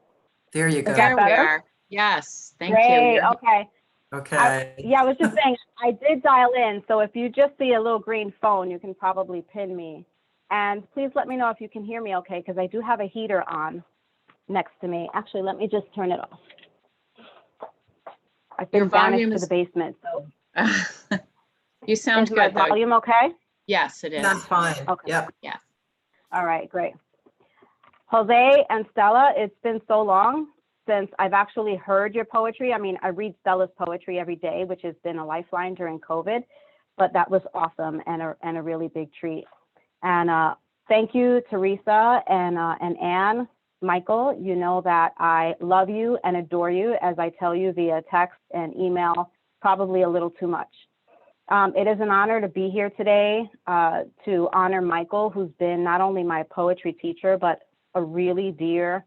There you go. There we better? are. Yes, thank you. Great, You're- okay. Okay. Yeah, I was just saying, I did dial in, so if you just see a little green phone, you can probably pin me. And please let me know if you can hear me okay, because I do have a heater on next to me. Actually, let me just turn it off. I've Your been banished volume to is- the basement, so. You sound Is my good though. volume okay? Yes, it is. That's fine. Okay. Yep. Yes. All right, great. Jose and Stella, it's been so long since I've actually heard your poetry. I mean, I read Stella's poetry every day, which has been a lifeline during COVID, but that was awesome and a really big treat. And thank you, Teresa and Anne, Michael. You know that I love you and adore you, as I tell you via text and email, probably a little too much. It is an honor to be here today to honor Michael, who's been not only my poetry teacher, but a really dear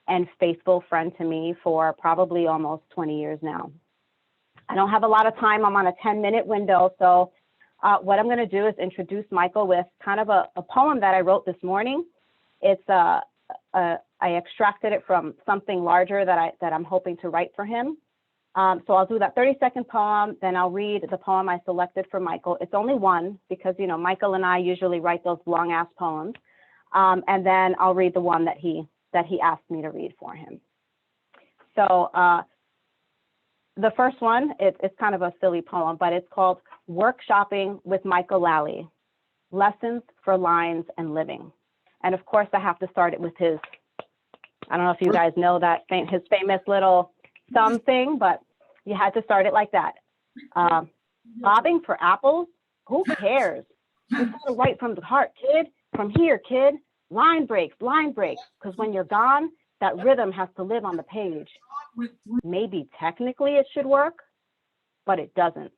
and faithful friend to me for probably almost 20 years now. I don't have a lot of time. I'm on a 10-minute window. So what I'm going to do is introduce Michael with kind of a poem that I wrote this morning. It's I extracted it from something larger that I'm hoping to write for him. So I'll do that 30-second poem, then I'll read the poem I selected for Michael. It's only one because, you know, Michael and I usually write those long-ass poems. And then I'll read the one that he asked me to read for him. So the first one, it's kind of a silly poem, but it's called Workshopping with Michael Lally, Lessons for Lines and Living. And of course, I have to start it with his, I don't know if you guys know that, his famous little thumb thing, but you had to start it like that. Bobbing for apples? Who cares? You gotta write from the heart, kid. From here, kid. Line breaks, because when you're gone, That rhythm has to live on the page. Maybe technically it should work, but it doesn't.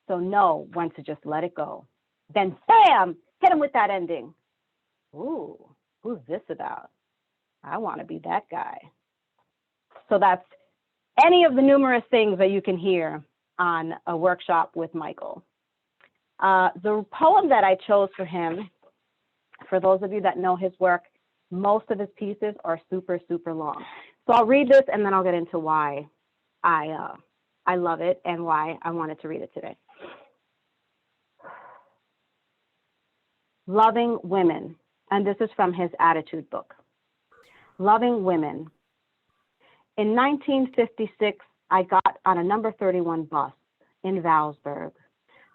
So know when to just let it go. Then bam, hit him with that ending. Ooh, who's this about? I want to be that guy. So that's any of the numerous things that you can hear on a workshop with Michael. The poem that I chose for him, for those of you that know his work, most of his pieces are super, super long. So I'll read this and then I'll get into why I love it and why I wanted to read it today. Loving Women, and this is from his Attitude book. Loving Women. In 1956, I got on a number 31 bus in Valsburg,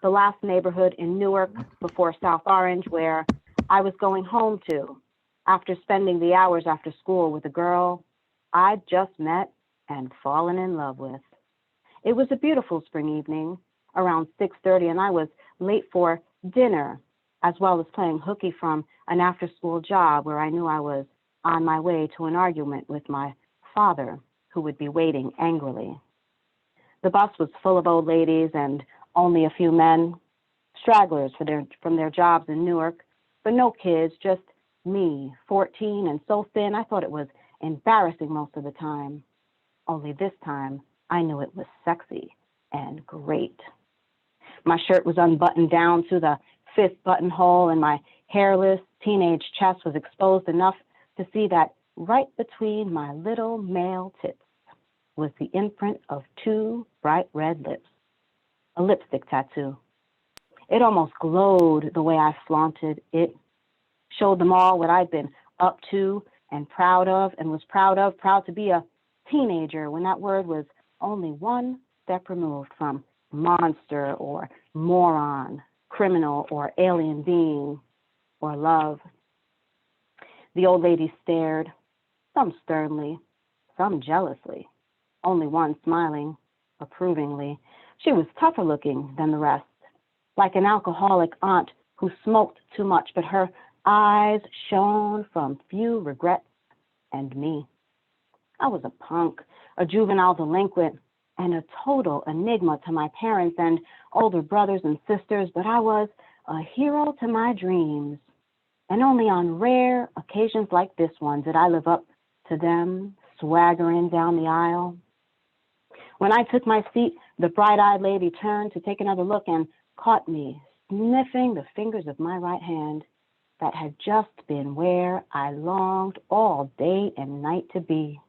the last neighborhood in Newark before South Orange, where I was going home to after spending the hours after school with a girl I'd just met and fallen in love with. It was a beautiful spring evening, around 6:30, and I was late for dinner, as well as playing hooky from an after-school job where I knew I was on my way to an argument with my father, who would be waiting angrily. The bus was full of old ladies and only a few men, stragglers from their jobs in Newark, but no kids, just me, 14 and so thin I thought it was embarrassing most of the time. Only this time I knew it was sexy and great. My shirt was unbuttoned down to the 5th buttonhole, and my hairless teenage chest was exposed enough to see that right between my little male tits was the imprint of 2 bright red lips, a lipstick tattoo. It almost glowed the way I flaunted it, showed them all what I'd been up to and proud of, and was proud to be a teenager when that word was only one step removed from monster or moron, criminal or alien being, or love. The old lady stared, some sternly, some jealously, only one smiling approvingly. She was tougher looking than the rest, like an alcoholic aunt who smoked too much, but her eyes shone from few regrets and me. I was a punk, a juvenile delinquent, and a total enigma to my parents and older brothers and sisters, but I was a hero to my dreams. And only on rare occasions like this one did I live up to them, swaggering down the aisle. When I took my seat, the bright-eyed lady turned to take another look and caught me sniffing the fingers of my right hand that had just been where I longed all day and night to be,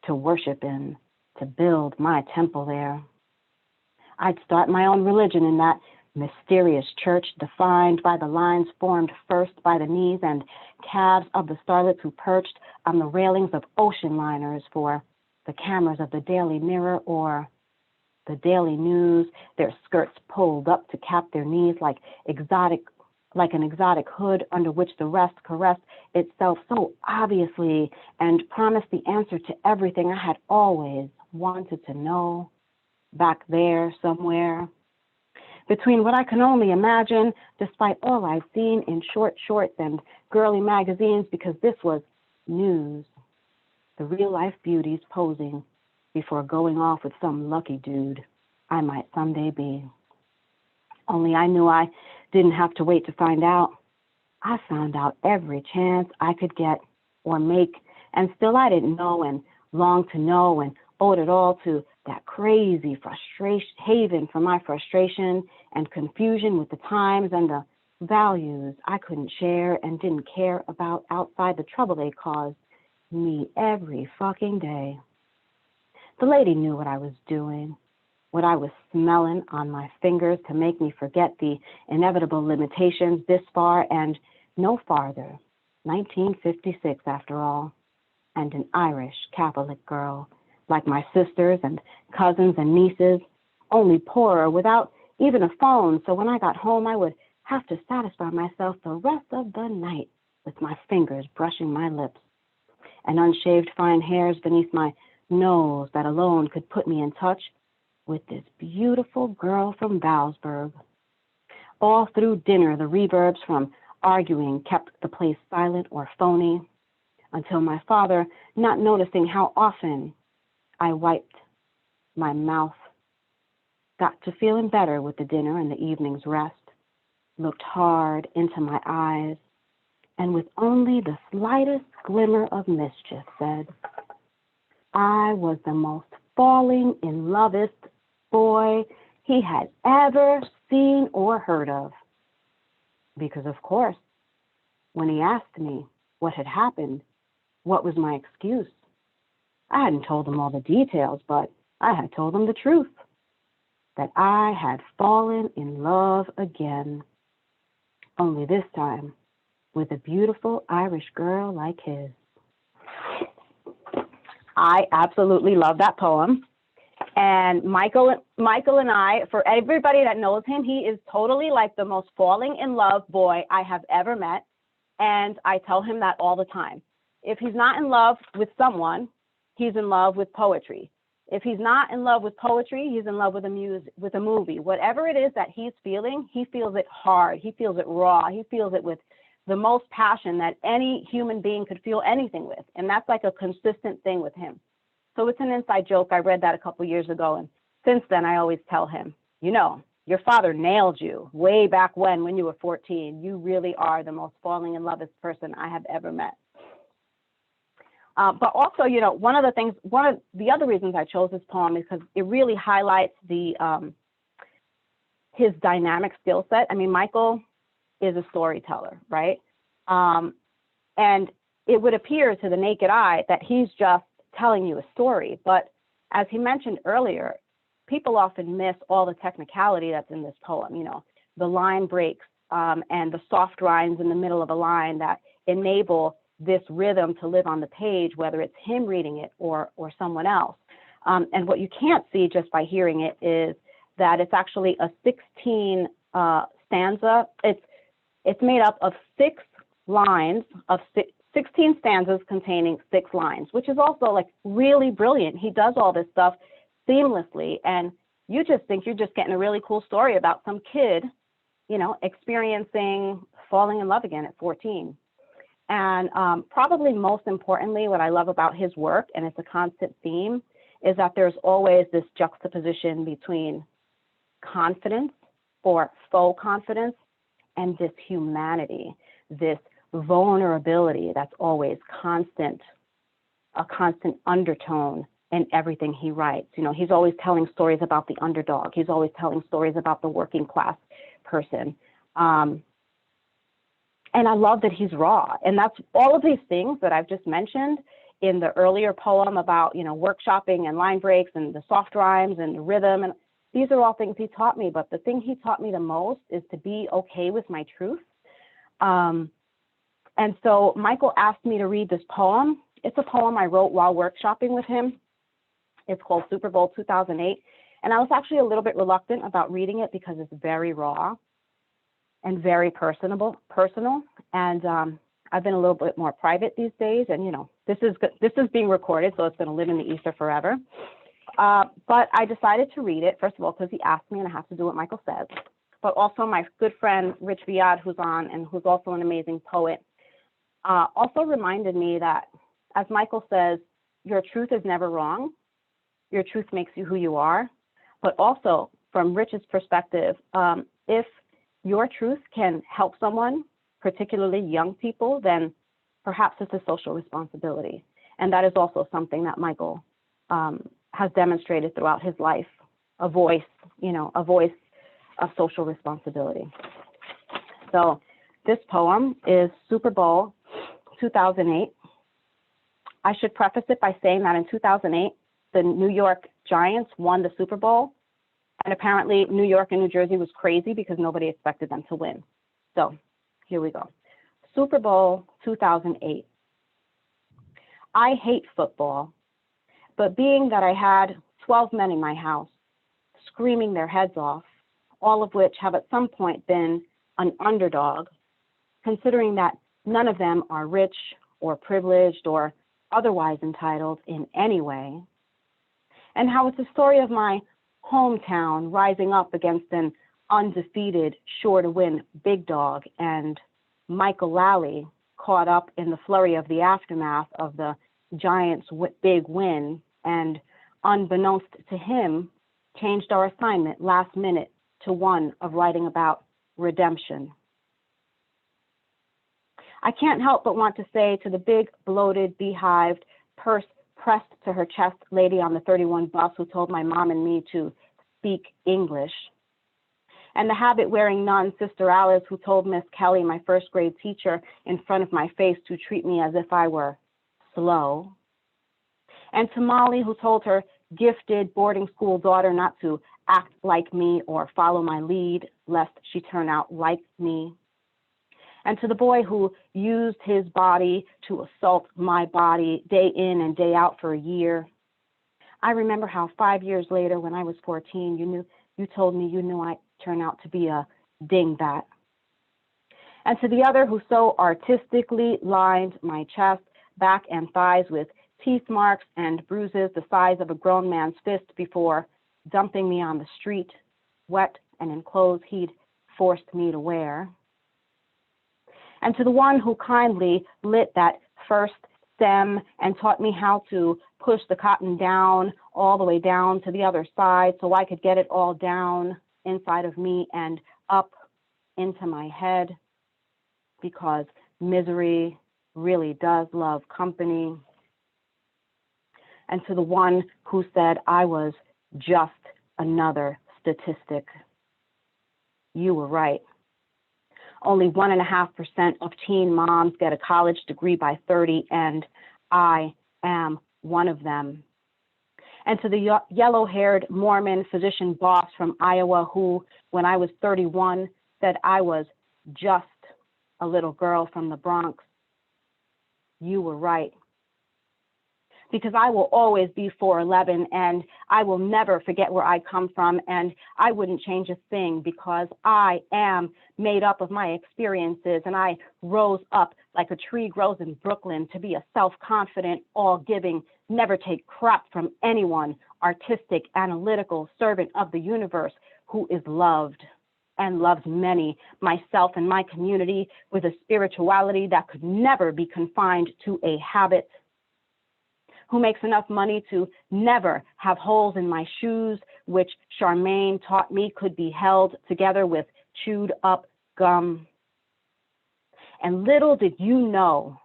to worship in, to build my temple there. I'd start my own religion in that mysterious church defined by the lines formed first by the knees and calves of the starlets who perched on the railings of ocean liners for the cameras of the Daily Mirror or the Daily News, their skirts pulled up to cap their knees like an exotic hood under which the rest caressed itself so obviously and promised the answer to everything I had always wanted to know back there somewhere. Between what I can only imagine, despite all I've seen in short shorts and girly magazines, because this was news, the real-life beauties posing before going off with some lucky dude I might someday be. Only I knew I didn't have to wait to find out. I found out every chance I could get or make, and still I didn't know and longed to know and owed it all to that crazy frustration, haven for my frustration and confusion with the times and the values I couldn't share and didn't care about outside the trouble they caused me every fucking day. The lady knew what I was doing, what I was smelling on my fingers to make me forget the inevitable limitations this far and no farther. 1956 after all, and an Irish Catholic girl, like my sisters and cousins and nieces, only poorer, without even a phone, so when I got home I would have to satisfy myself the rest of the night with my fingers brushing my lips and unshaved fine hairs beneath my nose that alone could put me in touch with this beautiful girl from Valsburg. All through dinner, the reverbs from arguing kept the place silent or phony. until my father, not noticing how often I wiped my mouth, got to feeling better with the dinner and the evening's rest, looked hard into my eyes, and with only the slightest glimmer of mischief said, I was the most falling in lovest boy he had ever seen or heard of. Because of course, when he asked me what had happened, what was my excuse? I hadn't told him all the details, but I had told him the truth, that I had fallen in love again, only this time with a beautiful Irish girl like his. I absolutely love that poem. And Michael and I, for everybody that knows him, he is totally like the most falling in love boy I have ever met. And I tell him that all the time. If he's not in love with someone, he's in love with poetry. If he's not in love with poetry, he's in love with a movie. Whatever it is that he's feeling, he feels it hard. He feels it raw. He feels it with the most passion that any human being could feel anything with. And that's like a consistent thing with him. So it's an inside joke. I read that a couple years ago. And since then, I always tell him, you know, your father nailed you way back when you were 14. You really are the most falling in lovest person I have ever met. But also, you know, one of the other reasons I chose this poem is because it really highlights his dynamic skill set. I mean, Michael is a storyteller, right? And it would appear to the naked eye that he's just telling you a story. But as he mentioned earlier, people often miss all the technicality that's in this poem, you know, the line breaks and the soft rhymes in the middle of a line that enable this rhythm to live on the page, whether it's him reading it or someone else. And what you can't see just by hearing it is that it's actually a 16 stanza. It's made up of 6 lines of 16 stanzas containing 6 lines, which is also like really brilliant. He does all this stuff seamlessly, and you just think you're just getting a really cool story about some kid, you know, experiencing falling in love again at 14. And probably most importantly, what I love about his work, and it's a constant theme, is that there's always this juxtaposition between confidence or faux confidence and this humanity, this vulnerability that's always constant, a constant undertone in everything he writes. You know, he's always telling stories about the underdog. He's always telling stories about the working class person. And I love that he's raw. And that's all of these things that I've just mentioned in the earlier poem about, you know, workshopping and line breaks and the soft rhymes and the rhythm. And these are all things he taught me. But the thing he taught me the most is to be okay with my truth. And so Michael asked me to read this poem. It's a poem I wrote while workshopping with him. It's called Super Bowl 2008. And I was actually a little bit reluctant about reading it because it's very raw and very personal. And I've been a little bit more private these days. And, you know, this is being recorded, so it's going to live in the ether forever. But I decided to read it, first of all, because he asked me and I have to do what Michael says. But also my good friend, Rich Viad, who's on and who's also an amazing poet, also reminded me that, as Michael says, your truth is never wrong. Your truth makes you who you are. But also, from Rich's perspective, if your truth can help someone, particularly young people, then perhaps it's a social responsibility. And that is also something that Michael has demonstrated throughout his life, a voice of social responsibility. So this poem is Super Bowl 2008. I should preface it by saying that in 2008, the New York Giants won the Super Bowl. And apparently New York and New Jersey was crazy because nobody expected them to win. So here we go. Super Bowl 2008. I hate football, but being that I had 12 men in my house screaming their heads off, all of which have at some point been an underdog, considering that none of them are rich or privileged or otherwise entitled in any way, and how it's a story of my hometown rising up against an undefeated, sure to win big dog, and Michael Lally caught up in the flurry of the aftermath of the Giants' big win, and unbeknownst to him, changed our assignment last minute to one of writing about redemption. I can't help but want to say to the big, bloated, beehived, purse pressed to her chest lady on the 31 bus who told my mom and me to speak English, and the habit-wearing nun, Sister Alice, who told Miss Kelly, my first grade teacher, in front of my face to treat me as if I were slow, and to Molly, who told her gifted boarding school daughter not to act like me or follow my lead, lest she turn out like me, and to the boy who used his body to assault my body day in and day out for a year. I remember how 5 years later, when I was 14, you told me you knew I'd turn out to be a dingbat. And to the other who so artistically lined my chest, back, and thighs with teeth marks and bruises the size of a grown man's fist before dumping me on the street, wet and in clothes he'd forced me to wear. And to the one who kindly lit that first stem and taught me how to push the cotton down all the way down to the other side so I could get it all down inside of me and up into my head, because misery really does love company. And to the one who said I was just another statistic, you were right. Only 1.5% of teen moms get a college degree by 30, and I am one of them. And to the yellow-haired Mormon physician boss from Iowa who, when I was 31, said I was just a little girl from the Bronx, you were right. Because I will always be 4'11", and I will never forget where I come from, and I wouldn't change a thing, because I am made up of my experiences, and I rose up like a tree grows in Brooklyn to be a self-confident, all-giving, never take crap from anyone, artistic, analytical servant of the universe who is loved and loves many, myself and my community, with a spirituality that could never be confined to a habit, who makes enough money to never have holes in my shoes, which Charmaine taught me could be held together with chewed up gum. And little did you know,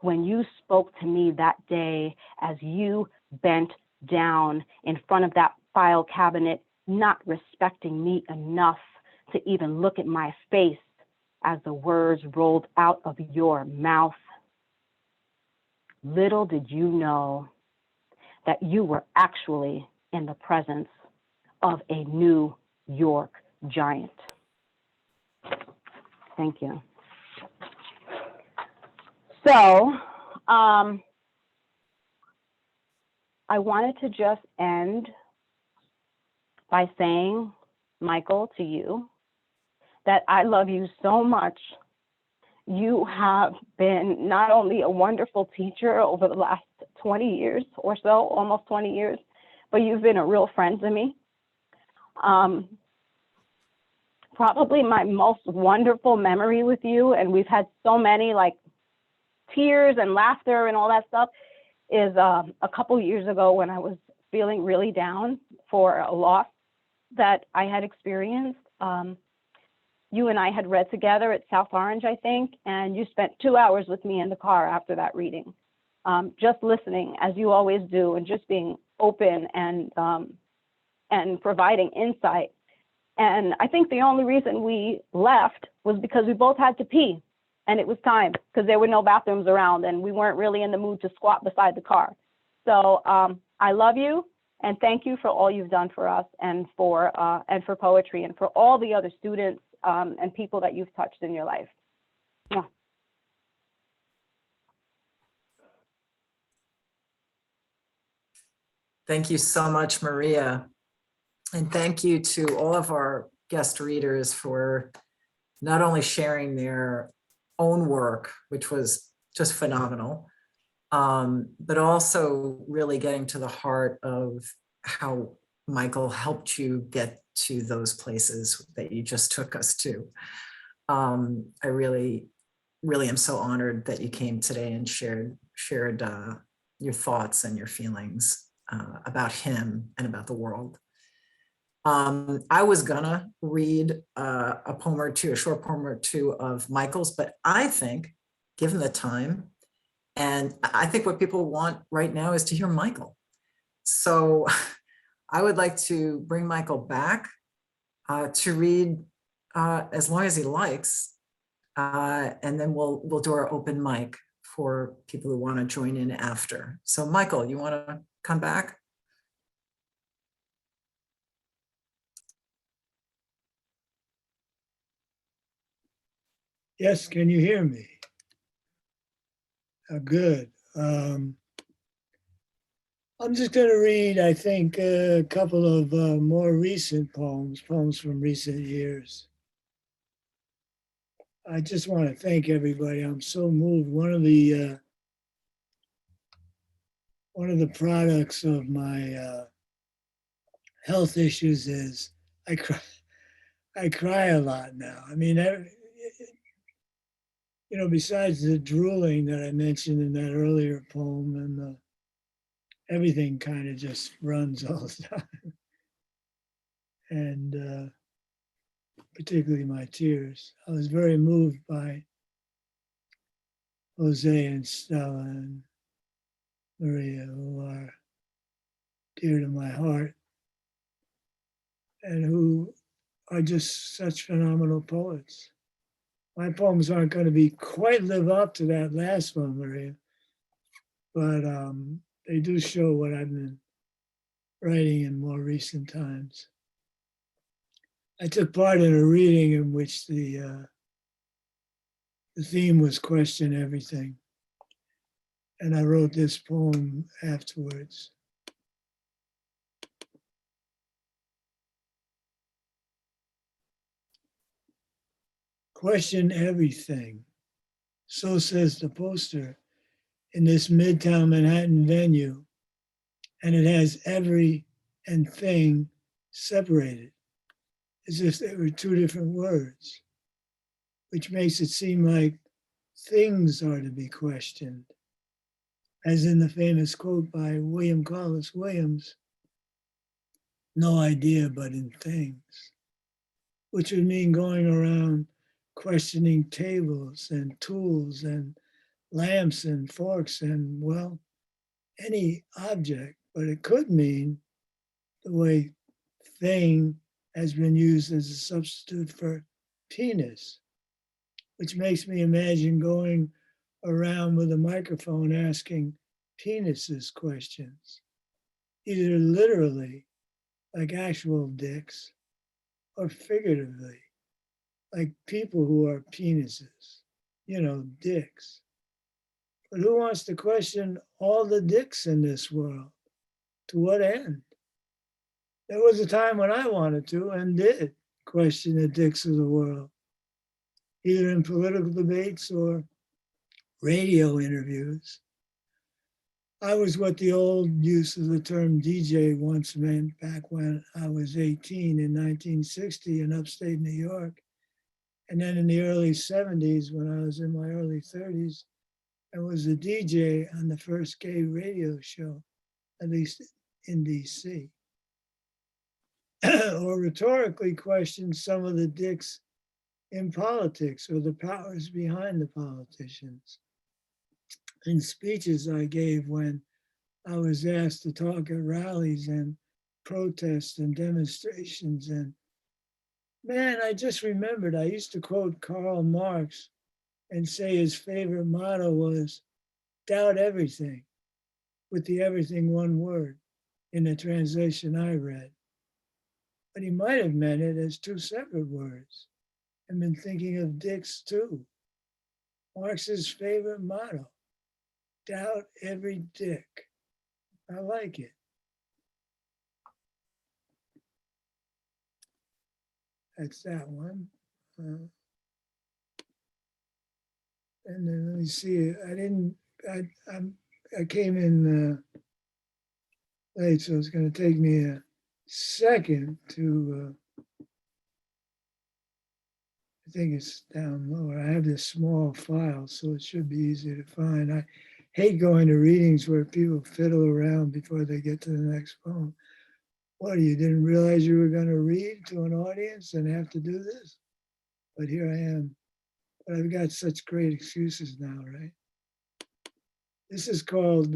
when you spoke to me that day as you bent down in front of that file cabinet, not respecting me enough to even look at my face as the words rolled out of your mouth. Little did you know that you were actually in the presence of a New York giant. Thank you. So, I wanted to just end by saying, Michael, to you, that I love you so much. You have been not only a wonderful teacher over the last 20 years or so, almost 20 years, but you've been a real friend to me. Probably my most wonderful memory with you, and we've had so many like tears and laughter and all that stuff, is a couple years ago when I was feeling really down for a loss that I had experienced. You and I had read together at South Orange, I think, and you spent 2 hours with me in the car after that reading, just listening as you always do, and just being open and providing insight. And I think the only reason we left was because we both had to pee, and it was time because there were no bathrooms around, and we weren't really in the mood to squat beside the car. So I love you, and thank you for all you've done for us, and for poetry, and for all the other students and people that you've touched in your life. Yeah. Thank you so much, Maria. And thank you to all of our guest readers for not only sharing their own work, which was just phenomenal, but also really getting to the heart of how Michael helped you get to those places that you just took us to. I really really am so honored that you came today and shared your thoughts and your feelings about him and about the world. I was gonna read a poem or two, a short poem or two of Michael's, but I think, given the time, and I think what people want right now is to hear Michael. So I would like to bring Michael back to read as long as he likes, and then we'll do our open mic for people who want to join in after. So Michael, you want to come back? Yes, can you hear me? Good. I'm just going to read, I think, a couple of more recent poems from recent years. I just want to thank everybody. I'm so moved. One of the products of my health issues is I cry a lot now. I mean, you know, besides the drooling that I mentioned in that earlier poem, and everything kind of just runs all the time. And particularly my tears. I was very moved by Jose and Stella and Maria, who are dear to my heart and who are just such phenomenal poets. My poems aren't going to be quite live up to that last one, Maria, but they do show what I've been writing in more recent times. I took part in a reading in which the theme was question everything. And I wrote this poem afterwards. Question everything. So says the poster in this Midtown Manhattan venue. And it has every and thing separated, as if they were two different words, which makes it seem like things are to be questioned, as in the famous quote by William Carlos Williams, no idea but in things, which would mean going around questioning tables and tools and lamps and forks and, well, any object, but it could mean the way thing has been used as a substitute for penis, which makes me imagine going around with a microphone asking penises questions, either literally, like actual dicks, or figuratively, like people who are penises, you know, dicks. But who wants to question all the dicks in this world? To what end? There was a time when I wanted to and did question the dicks of the world, either in political debates or radio interviews. I was what the old use of the term DJ once meant back when I was 18 in 1960 in upstate New York. And then in the early 70s, when I was in my early 30s, I was a DJ on the first gay radio show, at least in DC. Or rhetorically questioned some of the dicks in politics or the powers behind the politicians. In speeches I gave when I was asked to talk at rallies and protests and demonstrations. And man, I just remembered I used to quote Karl Marx and say his favorite motto was doubt everything, with the everything one word in the translation I read. But he might have meant it as two separate words and been thinking of dicks too. Marx's favorite motto, doubt every dick. I like it. That's that one. And then let me see. I came in late, so it's going to take me a second to I think it's down lower. I have this small file, so it should be easy to find. I hate going to readings where people fiddle around before they get to the next poem. What, you didn't realize you were going to read to an audience and have to do this? But here I am. But I've got such great excuses now, right? This is called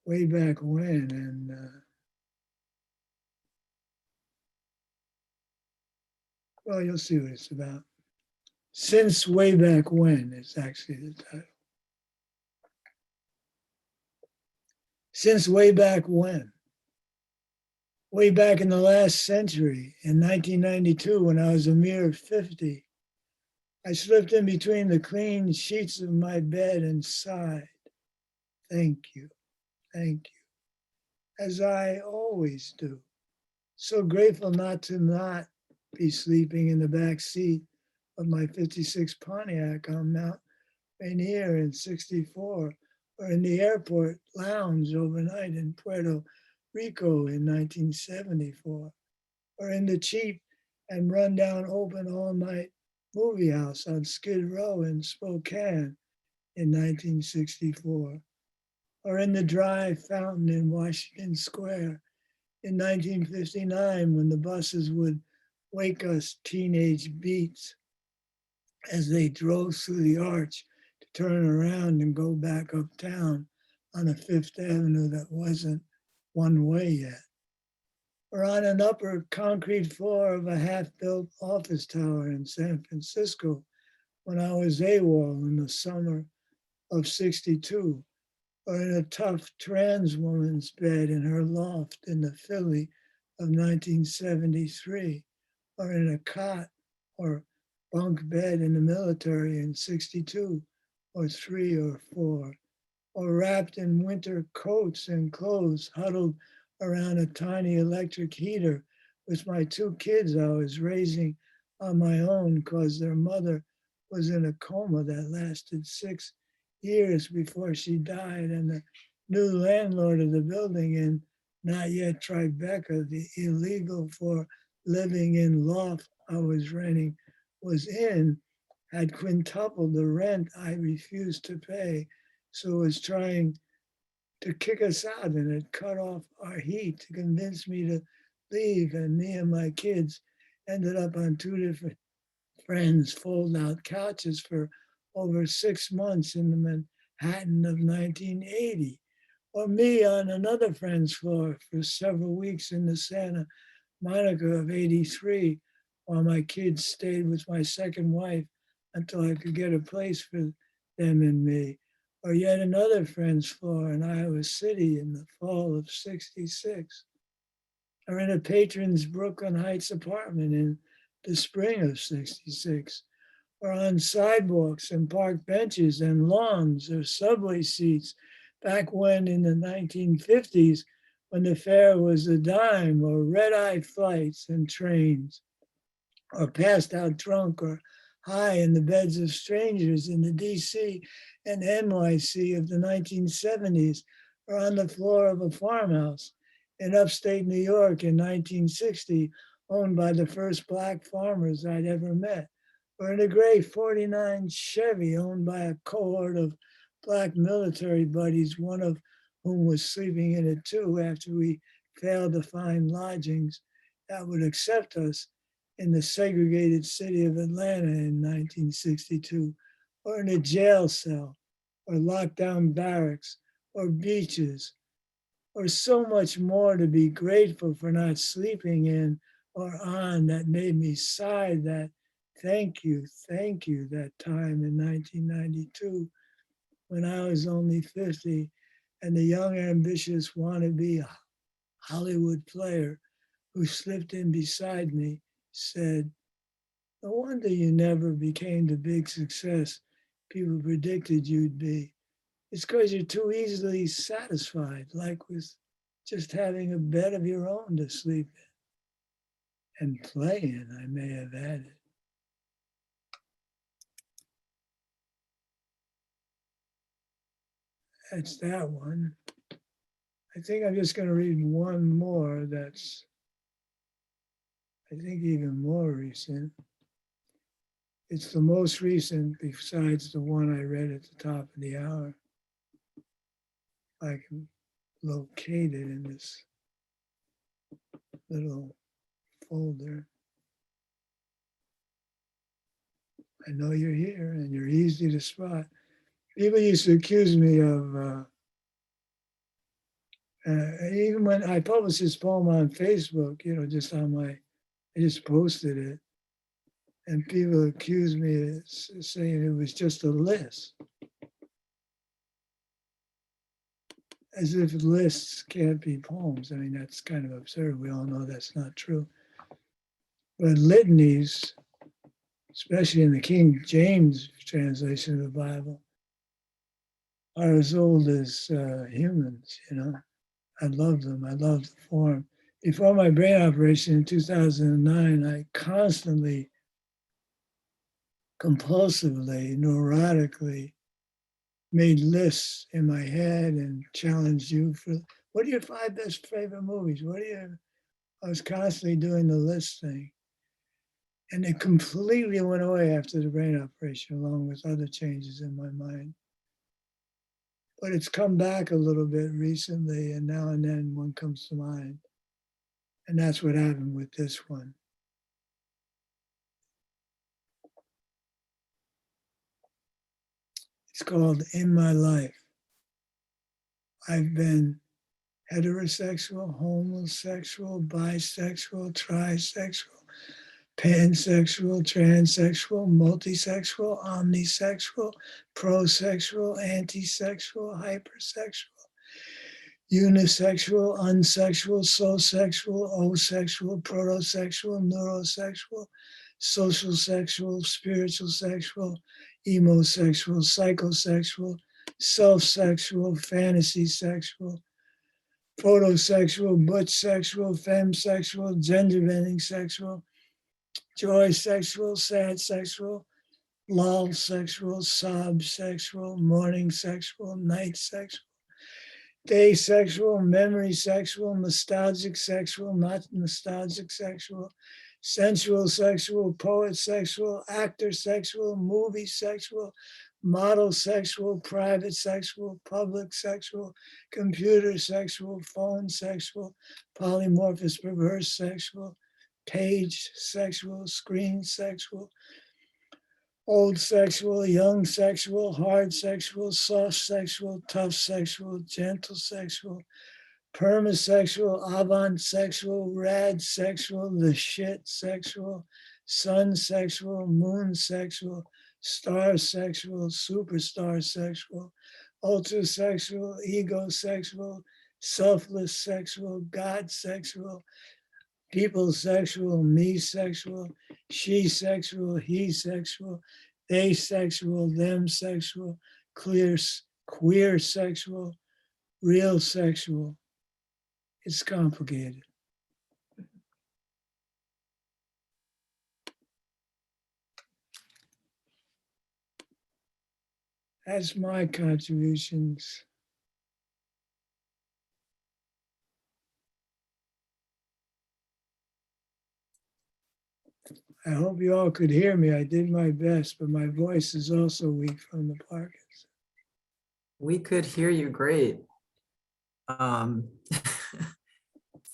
Way Back When, and well, you'll see what it's about. Since Way Back When is actually the title. Since way back when? Way back in the last century, in 1992, when I was a mere 50, I slipped in between the clean sheets of my bed and sighed, thank you, as I always do. So grateful not be sleeping in the back seat of my 56 Pontiac on Mount Rainier in 64, or in the airport lounge overnight in Puerto Rico in 1974, or in the cheap and rundown open all-night movie house on Skid Row in Spokane in 1964, or in the dry fountain in Washington Square in 1959 when the buses would wake us teenage beats as they drove through the arch to turn around and go back uptown on a Fifth Avenue that wasn't one way yet, or on an upper concrete floor of a half-built office tower in San Francisco when I was AWOL in the summer of 62, or in a tough trans woman's bed in her loft in the Philly of 1973, or in a cot or bunk bed in the military in 62, or 3 or 4, or wrapped in winter coats and clothes huddled around a tiny electric heater with my 2 kids I was raising on my own because their mother was in a coma that lasted 6 years before she died, and the new landlord of the building in not yet Tribeca, the illegal for living in loft I was renting was in, had quintupled the rent I refused to pay, so was trying to kick us out and had cut off our heat to convince me to leave, and me and my kids ended up on 2 different friends' fold-out couches for over 6 months in the Manhattan of 1980, or me on another friend's floor for several weeks in the Santa Monica of 83, while my kids stayed with my second wife until I could get a place for them and me, or yet another friend's floor in Iowa City in the fall of 66, or in a patron's Brooklyn Heights apartment in the spring of 66, or on sidewalks and park benches and lawns or subway seats back when in the 1950s, when the fare was a dime, or red-eye flights and trains, or passed out drunk or high in the beds of strangers in the DC and NYC of the 1970s, or on the floor of a farmhouse in upstate New York in 1960, owned by the first Black farmers I'd ever met, or in a gray 49 Chevy owned by a cohort of Black military buddies, one of whom was sleeping in it too after we failed to find lodgings that would accept us in the segregated city of Atlanta in 1962, or in a jail cell, or lockdown barracks, or beaches, or so much more to be grateful for not sleeping in or on that made me sigh that thank you, that time in 1992 when I was only 50 and the young, ambitious wannabe Hollywood player who slipped in beside me said, no wonder you never became the big success people predicted you'd be. It's because you're too easily satisfied, like with just having a bed of your own to sleep in. And play in, I may have added. That's that one. I think I'm just going to read one more that's I think even more recent. It's the most recent besides the one I read at the top of the hour. I can locate it in this little folder. I know you're here and you're easy to spot. People used to accuse me of, even when I published this poem on Facebook, you know, just on my, I just posted it. And people accused me of saying it was just a list. As if lists can't be poems. I mean, that's kind of absurd. We all know that's not true. But litanies, especially in the King James translation of the Bible, are as old as humans, you know. I love them. I love the form. Before my brain operation in 2009, I constantly, compulsively, neurotically made lists in my head and challenged you for, what are your 5 best favorite movies? What are your, I was constantly doing the list thing. And it completely went away after the brain operation, along with other changes in my mind. But it's come back a little bit recently, and now and then one comes to mind. And that's what happened with this one. It's called In My Life. I've been heterosexual, homosexual, bisexual, trisexual, pansexual, transsexual, multisexual, omnisexual, prosexual, antisexual, hypersexual, unisexual, unsexual, sosexual, osexual, protosexual, neurosexual, social sexual, spiritual sexual, emosexual, psychosexual, self-sexual, fantasy sexual, photosexual, butch sexual, femsexual, gender bending sexual, joy sexual, sad sexual, lull sexual, sob sexual, morning sexual, night sexual, day sexual, memory sexual, nostalgic sexual, not nostalgic sexual, sensual sexual, poet sexual, actor sexual, movie sexual, model sexual, private sexual, public sexual, computer sexual, phone sexual, polymorphous perverse sexual, page sexual, screen sexual, old sexual, young sexual, hard sexual, soft sexual, tough sexual, gentle sexual, permasexual, avant sexual, rad sexual, the shit sexual, sun sexual, moon sexual, star sexual, superstar sexual, ultra sexual, ego sexual, selfless sexual, God sexual, people sexual, me sexual, she sexual, he sexual, they sexual, them sexual, queer sexual, real sexual. It's complicated. That's my contributions. I hope you all could hear me. I did my best, but my voice is also weak from the Parkinson's. We could hear you great.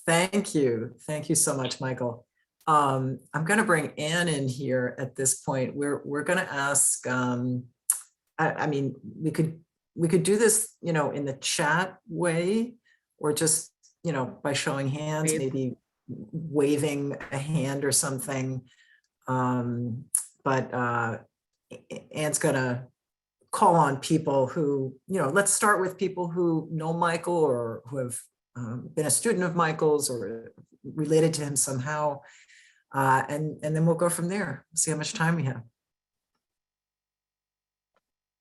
Thank you. Thank you so much, Michael. I'm going to bring Anne in here at this point. We're going to ask, I mean, we could do this, you know, in the chat way, or just, you know, by showing hands, maybe waving a hand or something. But Anne's going to call on people who, you know, let's start with people who know Michael or who have been a student of Michael's or related to him somehow. And then we'll go from there, see how much time we have.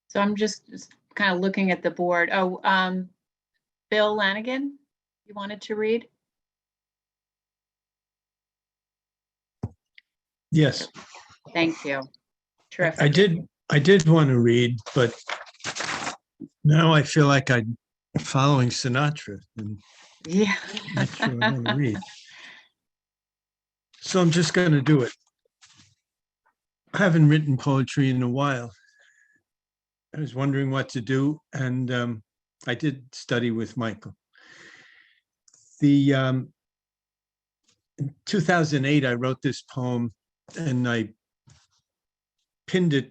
So I'm just kind of looking at the board. Oh, Bill Lanigan, you wanted to read? Yes. Thank you. Terrific. I did want to read, but now I feel like I'm following Sinatra. And yeah. I'm not sure I want to read. So I'm just going to do it. I haven't written poetry in a while. I was wondering what to do, and I did study with Michael. In 2008, I wrote this poem, and I pinned it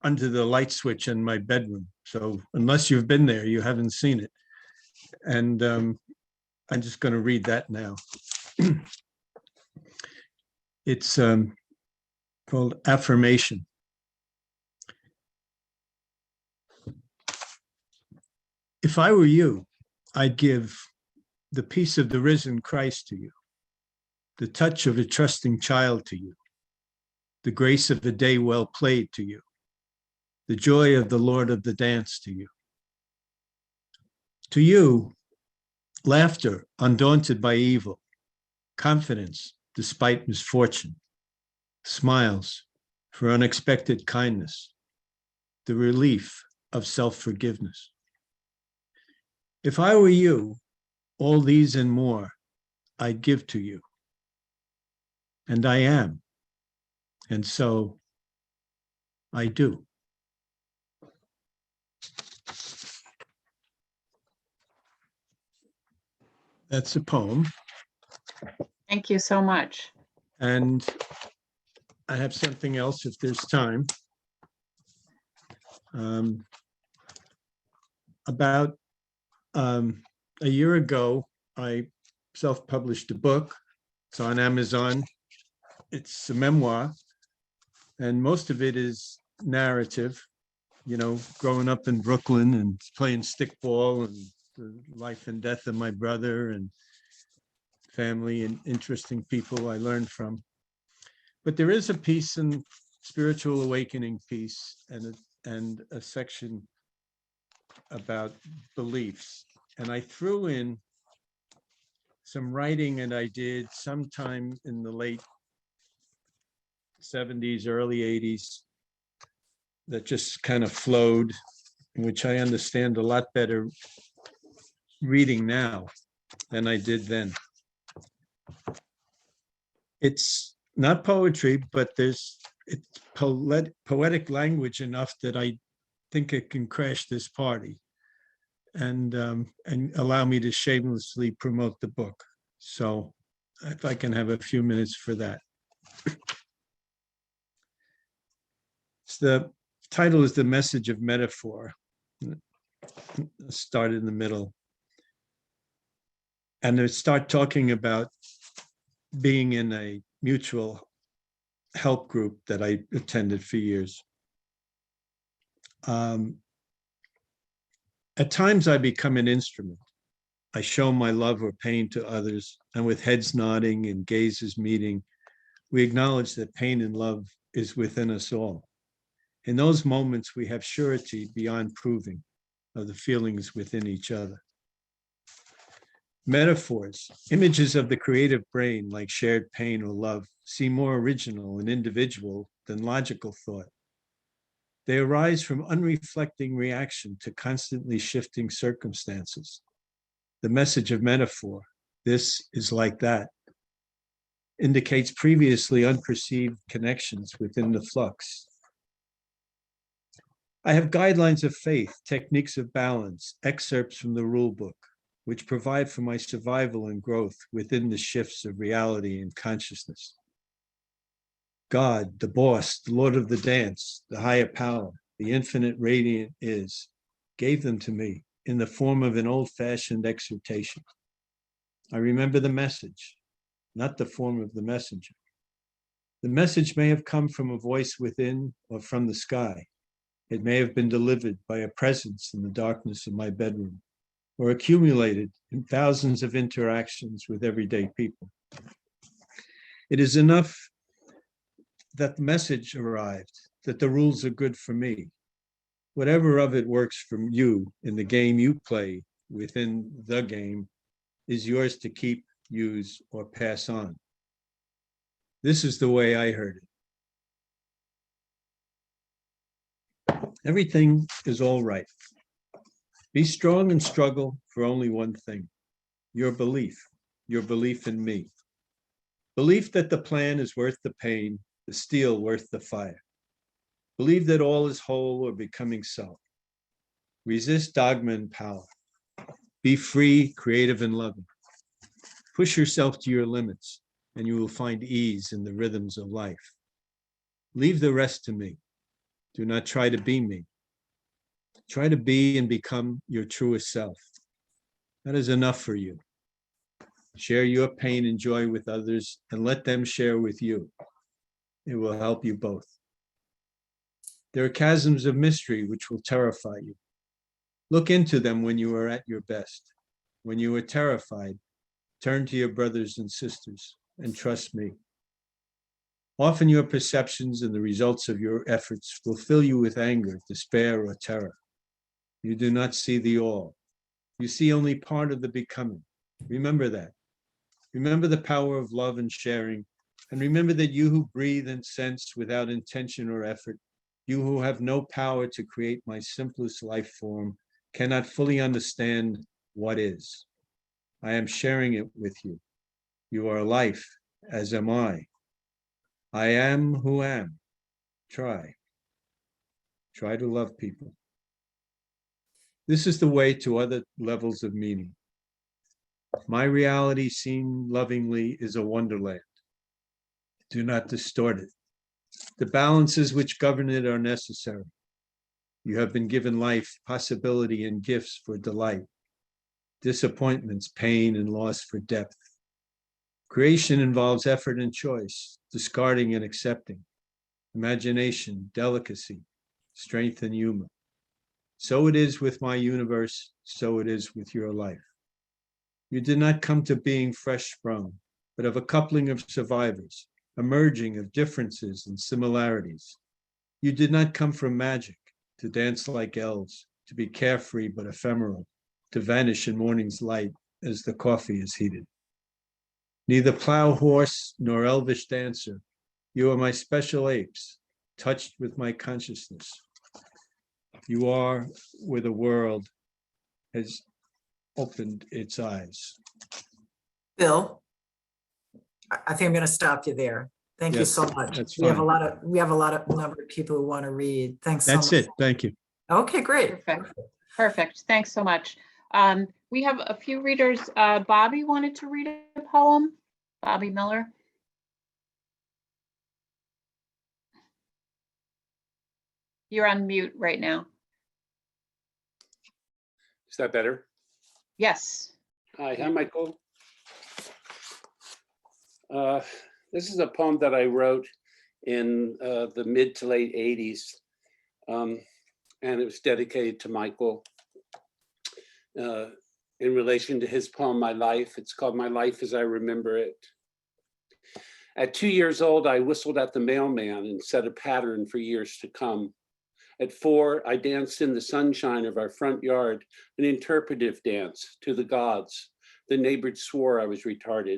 under the light switch in my bedroom. So unless you've been there, you haven't seen it. And I'm just going to read that now. It's called Affirmation. If I were you, I'd give the peace of the risen Christ to you, the touch of a trusting child to you, the grace of a day well played to you, the joy of the Lord of the dance to you. To you, laughter undaunted by evil, confidence despite misfortune, smiles for unexpected kindness, the relief of self-forgiveness. If I were you, all these and more I'd give to you. And I am. And so I do. That's a poem. Thank you so much. And I have something else if there's time. About a year ago, I self-published a book. It's on Amazon. It's a memoir, and most of it is narrative, you know, growing up in Brooklyn and playing stickball and the life and death of my brother and family and interesting people I learned from. But there is a piece in Spiritual Awakening piece and a section about beliefs. And I threw in some writing that I did sometime in the late 70s, early 80s, that just kind of flowed, which I understand a lot better reading now than I did then. It's not poetry, but it's poetic language enough that I think it can crash this party and allow me to shamelessly promote the book. So if I can have a few minutes for that. The title is The Message of Metaphor. Start in the middle. And I start talking about being in a mutual help group that I attended for years. At times I become an instrument. I show my love or pain to others, and with heads nodding and gazes meeting, we acknowledge that pain and love is within us all. In those moments, we have surety beyond proving of the feelings within each other. Metaphors, images of the creative brain, like shared pain or love, seem more original and individual than logical thought. They arise from unreflecting reaction to constantly shifting circumstances. The message of metaphor, this is like that, indicates previously unperceived connections within the flux. I have guidelines of faith, techniques of balance, excerpts from the rule book, which provide for my survival and growth within the shifts of reality and consciousness. God, the boss, the Lord of the dance, the higher power, the infinite radiant is, gave them to me in the form of an old-fashioned exhortation. I remember the message, not the form of the messenger. The message may have come from a voice within or from the sky. It may have been delivered by a presence in the darkness of my bedroom, or accumulated in thousands of interactions with everyday people. It is enough that the message arrived, that the rules are good for me. Whatever of it works for you in the game you play within the game is yours to keep, use, or pass on. This is the way I heard it. Everything is all right. Be strong and struggle for only one thing, your belief in me. Belief that the plan is worth the pain, the steel worth the fire. Believe that all is whole or becoming so. Resist dogma and power. Be free, creative, and loving. Push yourself to your limits, and you will find ease in the rhythms of life. Leave the rest to me. Do not try to be me. Try to be and become your truest self. That is enough for you. Share your pain and joy with others and let them share with you. It will help you both. There are chasms of mystery which will terrify you. Look into them when you are at your best. When you are terrified, turn to your brothers and sisters and trust me. Often your perceptions and the results of your efforts will fill you with anger, despair, or terror. You do not see the all. You see only part of the becoming. Remember that. Remember the power of love and sharing. And remember that you who breathe and sense without intention or effort, you who have no power to create my simplest life form, cannot fully understand what is. I am sharing it with you. You are life, as am I. I am who am. Try. Try to love people. This is the way to other levels of meaning. My reality seen lovingly is a wonderland. Do not distort it. The balances which govern it are necessary. You have been given life, possibility, and gifts for delight. Disappointments, pain, and loss for depth. Creation involves effort and choice, discarding and accepting, imagination, delicacy, strength, and humor. So it is with my universe, so it is with your life. You did not come to being fresh sprung, but of a coupling of survivors, a merging of differences and similarities. You did not come from magic, to dance like elves, to be carefree but ephemeral, to vanish in morning's light as the coffee is heated. Neither plow horse nor elvish dancer, you are my special apes, touched with my consciousness. You are where the world has opened its eyes. Bill, I think I'm going to stop you there. Thank you Yes, so much. that's We have a fine. lot of number of people who want to read. Thanks so much. That's it. Thank you. Okay, great. Perfect. Perfect. Thanks so much. We have a few readers. Bobby wanted to read a poem. Bobby Miller. You're on mute right now. Is that better? Yes. Hi, Michael. This is a poem that I wrote in the mid to late 80s, and it was dedicated to Michael in relation to his poem, My Life. It's called My Life as I Remember It. At 2 years old, I whistled at the mailman and set a pattern for years to come. At 4, I danced in the sunshine of our front yard, an interpretive dance to the gods. The neighbors swore I was retarded.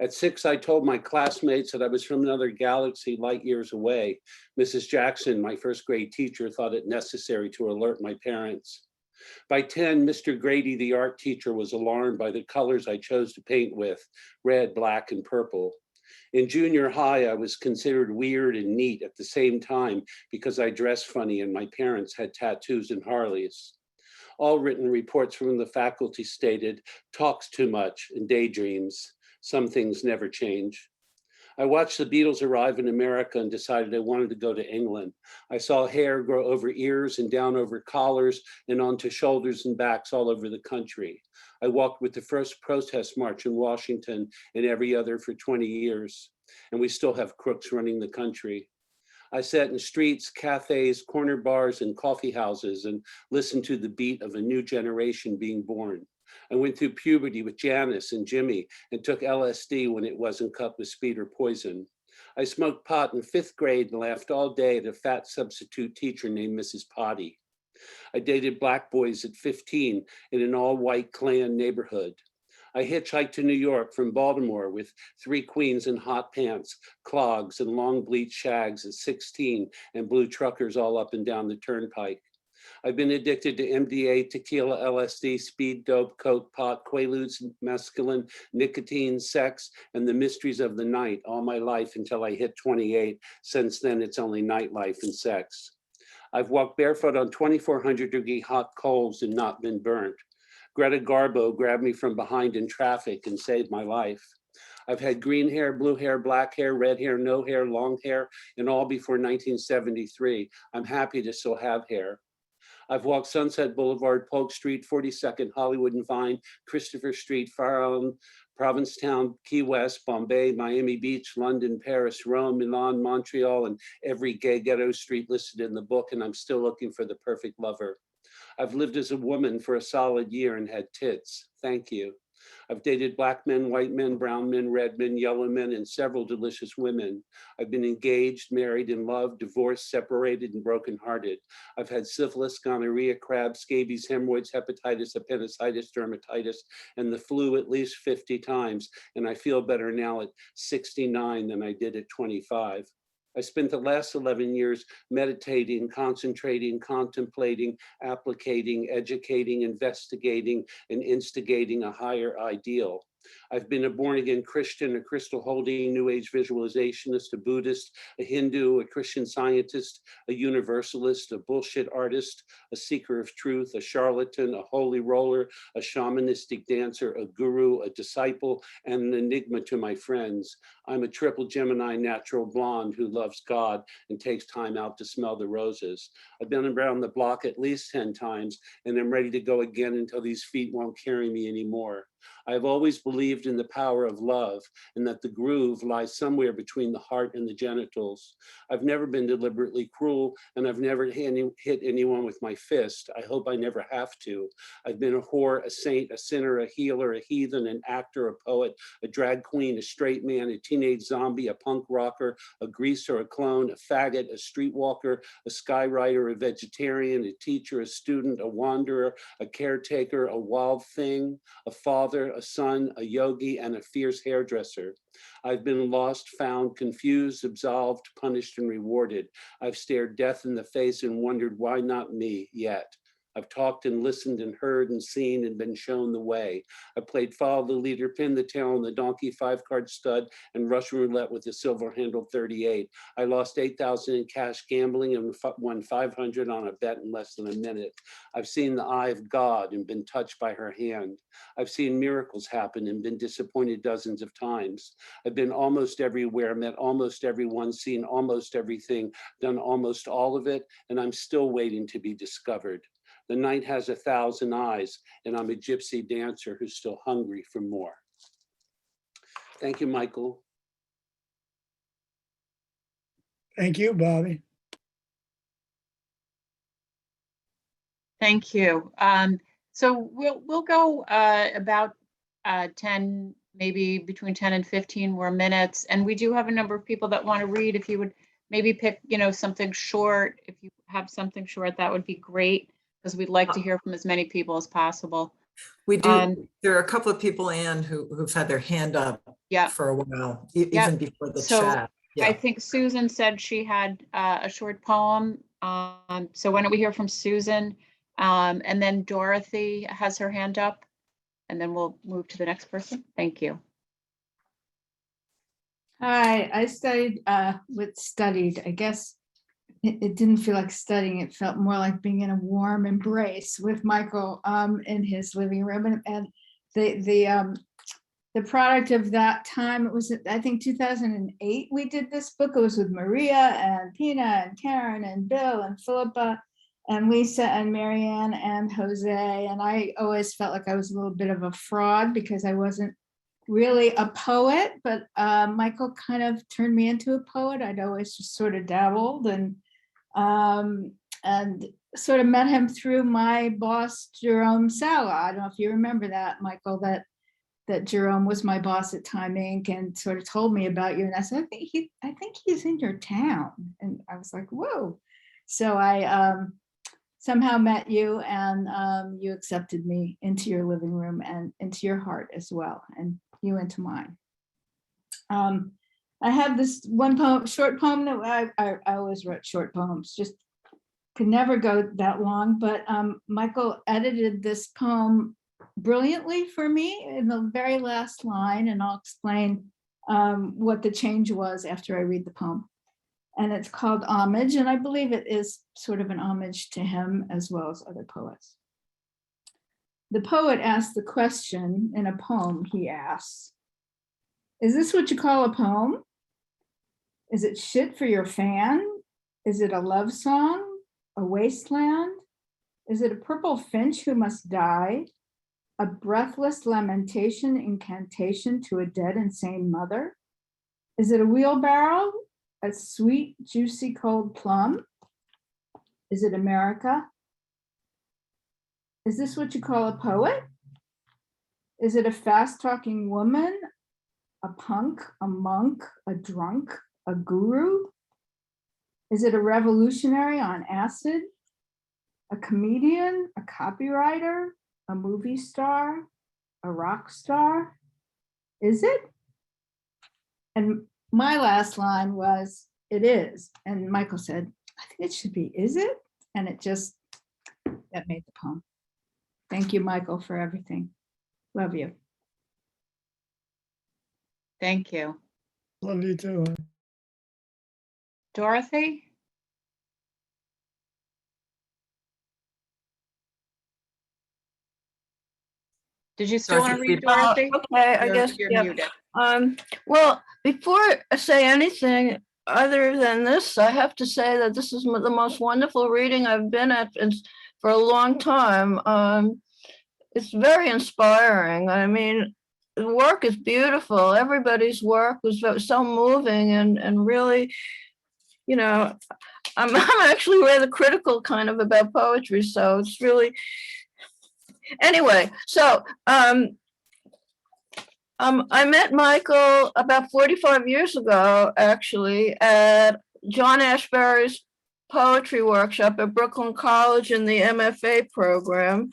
At 6, I told my classmates that I was from another galaxy light years away. Mrs. Jackson, my first grade teacher, thought it necessary to alert my parents. By 10, Mr. Grady, the art teacher, was alarmed by the colors I chose to paint with, red, black, and purple. In junior high, I was considered weird and neat at the same time because I dressed funny and my parents had tattoos and Harleys. All written reports from the faculty stated, talks too much and daydreams. Some things never change. I watched the Beatles arrive in America and decided I wanted to go to England. I saw hair grow over ears and down over collars and onto shoulders and backs all over the country. I walked with the first protest march in Washington and every other for 20 years, and we still have crooks running the country. I sat in streets, cafes, corner bars, and coffee houses and listened to the beat of a new generation being born. I went through puberty with Janice and Jimmy and took LSD when it wasn't cut with speed or poison. I smoked pot in 5th grade and laughed all day at a fat substitute teacher named Mrs. Potty. I dated black boys at 15 in an all-white Klan neighborhood. I hitchhiked to New York from Baltimore with 3 queens in hot pants, clogs, and long bleached shags at 16 and blue truckers all up and down the turnpike. I've been addicted to MDA, tequila, LSD, speed, dope, coke, pot, quaaludes, mescaline, nicotine, sex, and the mysteries of the night all my life until I hit 28. Since then, it's only nightlife and sex. I've walked barefoot on 2,400-degree hot coals and not been burnt. Greta Garbo grabbed me from behind in traffic and saved my life. I've had green hair, blue hair, black hair, red hair, no hair, long hair, and all before 1973. I'm happy to still have hair. I've walked Sunset Boulevard, Polk Street, 42nd, Hollywood and Vine, Christopher Street, Far Island, Provincetown, Key West, Bombay, Miami Beach, London, Paris, Rome, Milan, Montreal, and every gay ghetto street listed in the book, and I'm still looking for the perfect lover. I've lived as a woman for a solid year and had tits. Thank you. I've dated black men, white men, brown men, red men, yellow men, and several delicious women. I've been engaged, married, in love, divorced, separated, and brokenhearted. I've had syphilis, gonorrhea, crabs, scabies, hemorrhoids, hepatitis, appendicitis, dermatitis, and the flu at least 50 times. And I feel better now at 69 than I did at 25. I spent the last 11 years meditating, concentrating, contemplating, applicating, educating, investigating, and instigating a higher ideal. I've been a born-again Christian, a crystal-holding New Age visualizationist, a Buddhist, a Hindu, a Christian Scientist, a universalist, a bullshit artist, a seeker of truth, a charlatan, a holy roller, a shamanistic dancer, a guru, a disciple, and an enigma to my friends. I'm a triple Gemini natural blonde who loves God and takes time out to smell the roses. I've been around the block at least 10 times, and I'm ready to go again until these feet won't carry me anymore. I've always believed in the power of love and that the groove lies somewhere between the heart and the genitals. I've never been deliberately cruel, and I've never hit anyone with my fist. I hope I never have to. I've been a whore, a saint, a sinner, a healer, a heathen, an actor, a poet, a drag queen, a straight man, a teenage zombie, a punk rocker, a greaser, a clone, a faggot, a streetwalker, a skywriter, a vegetarian, a teacher, a student, a wanderer, a caretaker, a wild thing, a father, a son, a yogi, and a fierce hairdresser. I've been lost, found, confused, absolved, punished, and rewarded. I've stared death in the face and wondered why not me yet. I've talked and listened and heard and seen and been shown the way. I played follow the leader, pin the tail on the donkey, 5-card stud, and Russian roulette with the silver-handled 38. I lost $8,000 in cash gambling and won $500 on a bet in less than a minute. I've seen the eye of God and been touched by her hand. I've seen miracles happen and been disappointed dozens of times. I've been almost everywhere, met almost everyone, seen almost everything, done almost all of it, and I'm still waiting to be discovered. The night has 1,000 eyes, and I'm a gypsy dancer who's still hungry for more. Thank you, Michael. Thank you, Bobby. Thank you. So we'll go about 10, maybe between 10 and 15 more minutes. And we do have a number of people that want to read. If you would maybe pick, something short, if you have something short, that would be great, because we'd like to hear from as many people as possible. We do. There are a couple of people, Anne, who've had their hand up for a while, even before the chat. Yeah. I think Susan said she had a short poem. So why don't we hear from Susan? And then Dorothy has her hand up, and then we'll move to the next person. Thank you. Hi, I studied, I guess it didn't feel like studying. It felt more like being in a warm embrace with Michael in his living room. And the product of that time, it was, I think 2008, we did this book. It was with Maria and Pina and Karen and Bill and Philippa and Lisa and Marianne and Jose. And I always felt like I was a little bit of a fraud because I wasn't really a poet, but Michael kind of turned me into a poet. I'd always just sort of dabbled and sort of met him through my boss, Jerome Sala. I don't know if you remember that, Michael, that Jerome was my boss at Time Inc. and sort of told me about you. And I said, I think he's in your town. And I was like, whoa. So I somehow met you, and you accepted me into your living room and into your heart as well, and you into mine. I have this one poem, short poem that I always wrote short poems, just could never go that long, but Michael edited this poem brilliantly for me in the very last line, and I'll explain what the change was after I read the poem. And it's called Homage, and I believe it is sort of an homage to him as well as other poets. The poet asks the question in a poem. He asks, is this what you call a poem? Is it shit for your fan? Is it a love song? A wasteland? Is it a purple finch who must die? A breathless lamentation, incantation to a dead insane mother? Is it a wheelbarrow? A sweet, juicy, cold plum? Is it America? Is this what you call a poet? Is it a fast-talking woman? A punk, a monk, a drunk, a guru? Is it a revolutionary on acid? A comedian, a copywriter, a movie star, a rock star? Is it? And my last line was, it is. And Michael said, I think it should be, is it? And it just, that made the poem. Thank you, Michael, for everything. Love you. Thank you. Love you too. Dorothy? Did you still want to read, Dorothy? Okay, I guess, You're yeah. muted. Well, before I say anything other than this, I have to say that this is the most wonderful reading I've been at for a long time. It's very inspiring. I mean, the work is beautiful. Everybody's work was so moving and really, you know, I'm actually rather critical kind of about poetry, so it's really, anyway, so I met Michael about 45 years ago, actually, at John Ashbery's poetry workshop at Brooklyn College in the MFA program,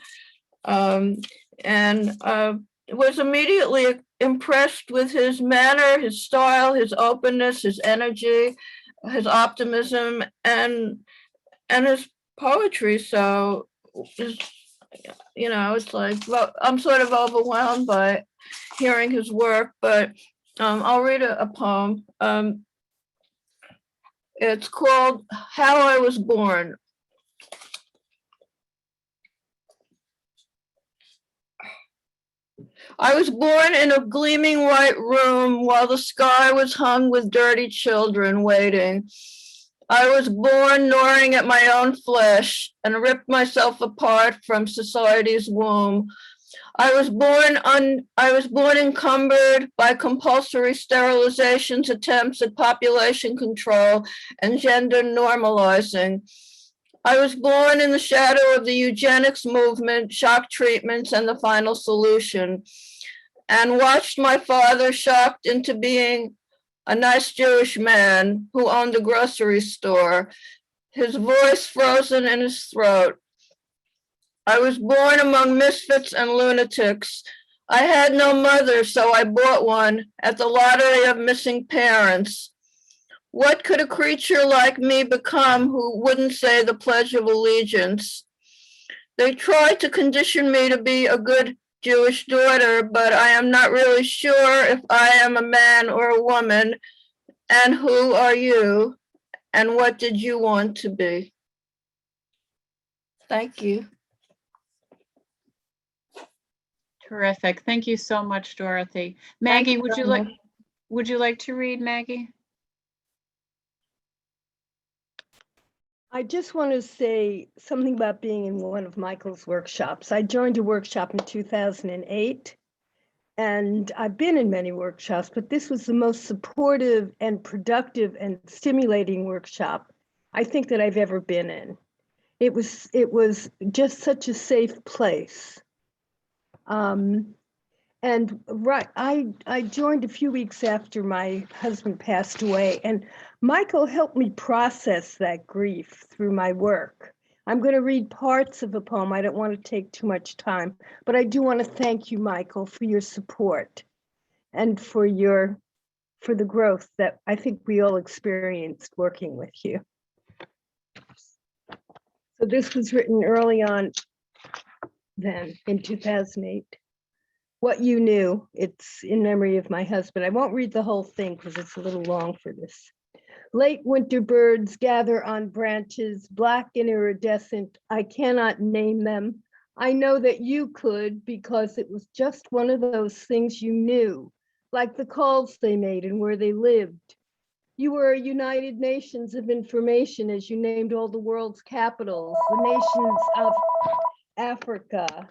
and was immediately impressed with his manner, his style, his openness, his energy, his optimism, and his poetry. So, you know, it's like, well, I'm sort of overwhelmed by hearing his work, but I'll read a poem. It's called How I Was Born. I was born in a gleaming white room while the sky was hung with dirty children waiting. I was born gnawing at my own flesh and ripped myself apart from society's womb. I was born encumbered by compulsory sterilizations, attempts at population control, and gender normalizing. I was born in the shadow of the eugenics movement, shock treatments, and the final solution, and watched my father shocked into being a nice Jewish man who owned a grocery store, his voice frozen in his throat. I was born among misfits and lunatics. I had no mother, so I bought one at the lottery of missing parents. What could a creature like me become who wouldn't say the Pledge of Allegiance? They tried to condition me to be a good Jewish daughter, but I am not really sure if I am a man or a woman. And who are you? And what did you want to be? Thank you. Terrific. Thank you so much, Dorothy. Maggie, would you like to read, Maggie? I just want to say something about being in one of Michael's workshops. I joined a workshop in 2008, and I've been in many workshops, but this was the most supportive and productive and stimulating workshop I think that I've ever been in. It was just such a safe place. And right, I joined a few weeks after my husband passed away, and Michael helped me process that grief through my work. I'm going to read parts of a poem. I don't want to take too much time, but I do want to thank you, Michael, for your support and for the growth that I think we all experienced working with you. So this was written early on then in 2008. What You Knew. It's in memory of my husband. I won't read the whole thing because it's a little long for this. Late winter birds gather on branches, black and iridescent. I cannot name them. I know that you could because it was just one of those things you knew, like the calls they made and where they lived. You were a United Nations of information as you named all the world's capitals, the nations of Africa,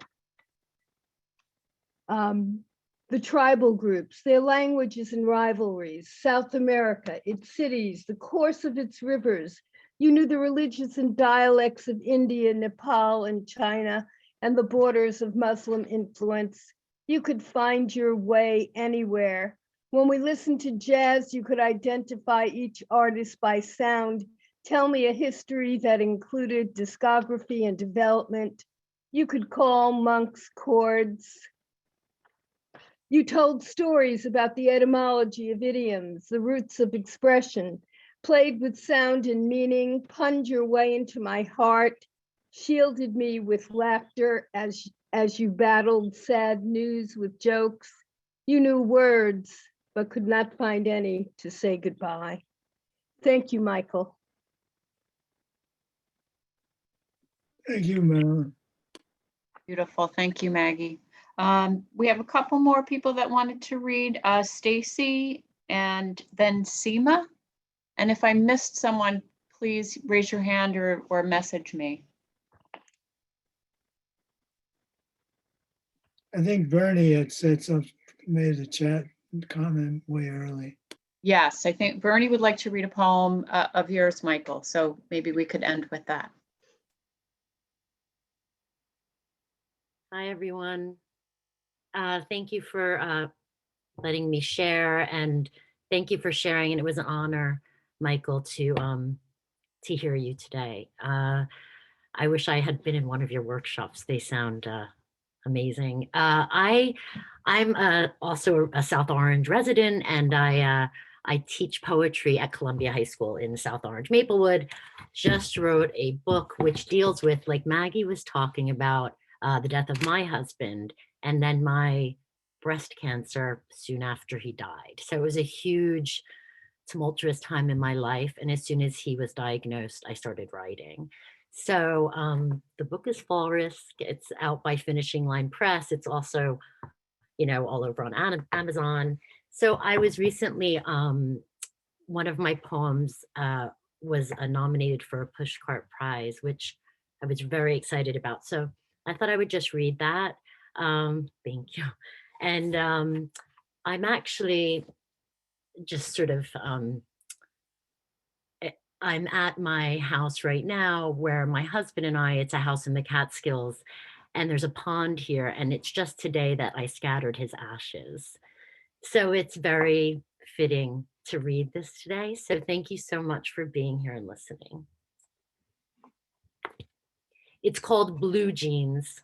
the tribal groups, their languages and rivalries, South America, its cities, the course of its rivers. You knew the religions and dialects of India, Nepal, and China, and the borders of Muslim influence. You could find your way anywhere. When we listened to jazz, you could identify each artist by sound. Tell me a history that included discography and development. You could call monks chords. You told stories about the etymology of idioms, the roots of expression, played with sound and meaning, punned your way into my heart, shielded me with laughter as you battled sad news with jokes. You knew words, but could not find any to say goodbye. Thank you, Michael. Thank you, Marilyn. Beautiful. Thank you, Maggie. We have a couple more people that wanted to read, Stacy and then Seema. And if I missed someone, please raise your hand or message me. I think Bernie had said something, made a chat comment way early. Yes, I think Bernie would like to read a poem of yours, Michael. So maybe we could end with that. Hi, everyone. Thank you for letting me share, and thank you for sharing. And it was an honor, Michael, to hear you today. I wish I had been in one of your workshops. They sound amazing. I'm also a South Orange resident, and I teach poetry at Columbia High School in South Orange, Maplewood. Just wrote a book which deals with, like Maggie was talking about, the death of my husband, and then my breast cancer soon after he died. So it was a huge, tumultuous time in my life. And as soon as he was diagnosed, I started writing. So the book is Fall Risk. It's out by Finishing Line Press. It's also, all over on Amazon. So I was recently, one of my poems was nominated for a Pushcart Prize, which I was very excited about. So I thought I would just read that. Thank you. And I'm actually just sort of, I'm at my house right now where my husband and I, it's a house in the Catskills, and there's a pond here, and it's just today that I scattered his ashes. So it's very fitting to read this today. So thank you so much for being here and listening. It's called Blue Jeans.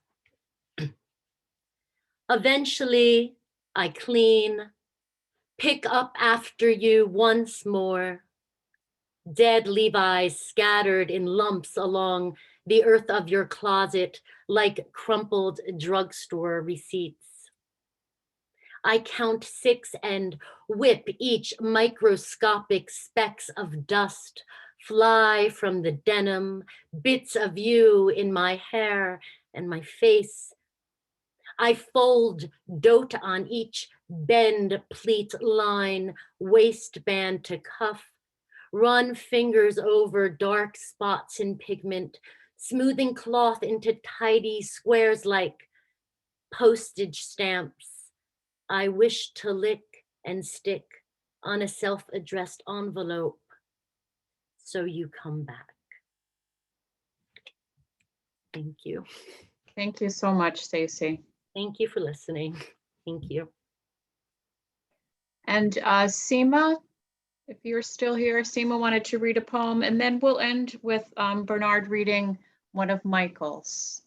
Eventually, I clean, pick up after you once more. Dead Levi's scattered in lumps along the earth of your closet like crumpled drugstore receipts. I count 6 and whip each microscopic specks of dust fly from the denim, bits of you in my hair and my face. I fold, dote on each bend, pleat, line, waistband to cuff, run fingers over dark spots in pigment, smoothing cloth into tidy squares like postage stamps. I wish to lick and stick on a self-addressed envelope, so you come back. Thank you. Thank you so much, Stacy. Thank you for listening. Thank you. And Seema, if you're still here, Seema wanted to read a poem, and then we'll end with Bernard reading one of Michael's.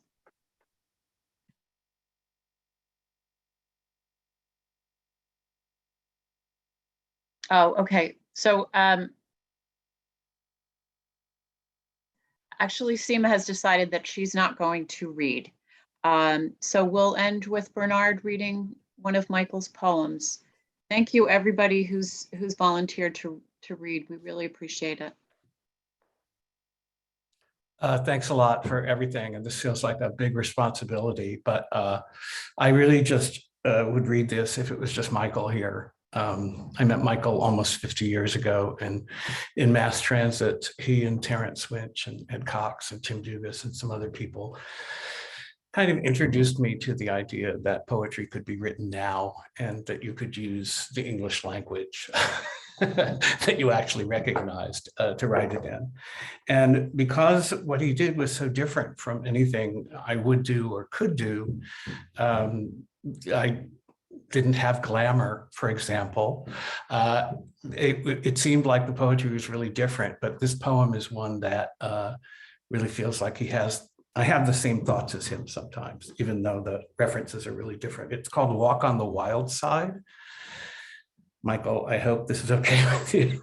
Oh, okay. So Actually, Seema has decided that she's not going to read. So we'll end with Bernard reading one of Michael's poems. Thank you, everybody who's volunteered to read. We really appreciate it. Thanks a lot for everything. And this feels like a big responsibility, but I really just would read this if it was just Michael here. I met Michael almost 50 years ago, and in mass transit, he and Terrence Winch and Ed Cox and Tim Dugas and some other people kind of introduced me to the idea that poetry could be written now and that you could use the English language that you actually recognized to write it in. And because what he did was so different from anything I would do or could do, I didn't have glamour, for example. It seemed like the poetry was really different, but this poem is one that really feels like I have the same thoughts as him sometimes, even though the references are really different. It's called Walk on the Wild Side. Michael, I hope this is okay with you.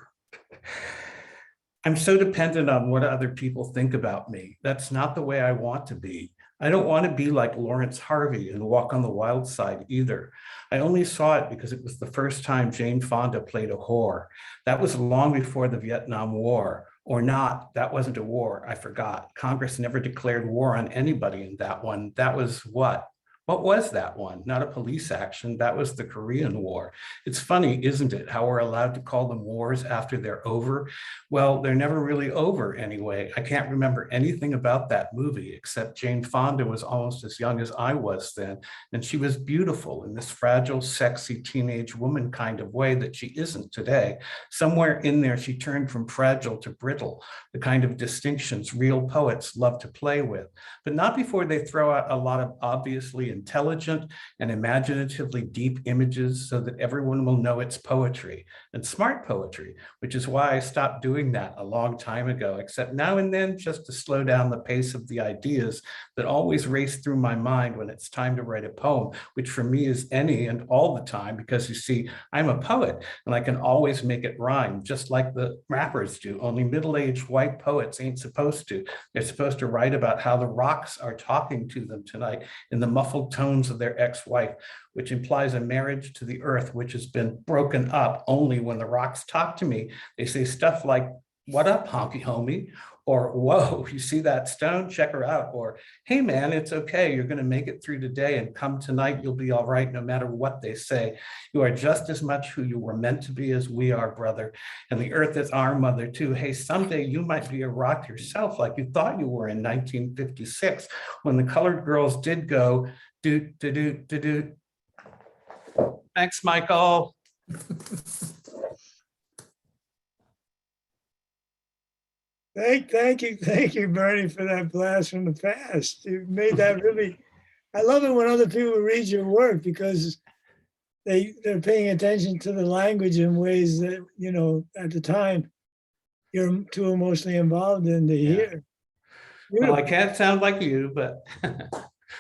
I'm so dependent on what other people think about me. That's not the way I want to be. I don't want to be like Lawrence Harvey and Walk on the Wild Side either. I only saw it because it was the first time Jane Fonda played a whore. That was long before the Vietnam War. Or not, that wasn't a war, I forgot. Congress never declared war on anybody in that one. That was what? What was that one? Not a police action, that was the Korean War. It's funny, isn't it, how we're allowed to call them wars after they're over? Well, they're never really over anyway. I can't remember anything about that movie except Jane Fonda was almost as young as I was then, and she was beautiful in this fragile, sexy teenage woman kind of way that she isn't today. Somewhere in there, she turned from fragile to brittle, the kind of distinctions real poets love to play with, but not before they throw out a lot of obviously intelligent and imaginatively deep images so that everyone will know it's poetry, and smart poetry, which is why I stopped doing that a long time ago, except now and then just to slow down the pace of the ideas that always race through my mind when it's time to write a poem, which for me is any and all the time, because you see, I'm a poet and I can always make it rhyme, just like the rappers do, only middle-aged white poets ain't supposed to. They're supposed to write about how the rocks are talking to them tonight in the muffled tones of their ex-wife, which implies a marriage to the earth, which has been broken up only when the rocks talk to me. They say stuff like, "What up, honky homie?" Or, "Whoa, you see that stone? Check her out." Or, "Hey man, it's okay. You're going to make it through today, and come tonight, you'll be all right no matter what they say. You are just as much who you were meant to be as we are, brother. And the earth is our mother too. Hey, someday you might be a rock yourself like you thought you were in 1956 when the colored girls did go do, do, do, do, do." Thanks, Michael. Thank you, Bernie, for that blast from the past. You made that really, I love it when other people read your work because they're paying attention to the language in ways that, you know, at the time, you're too emotionally involved in to hear. Well, I can't sound like you, but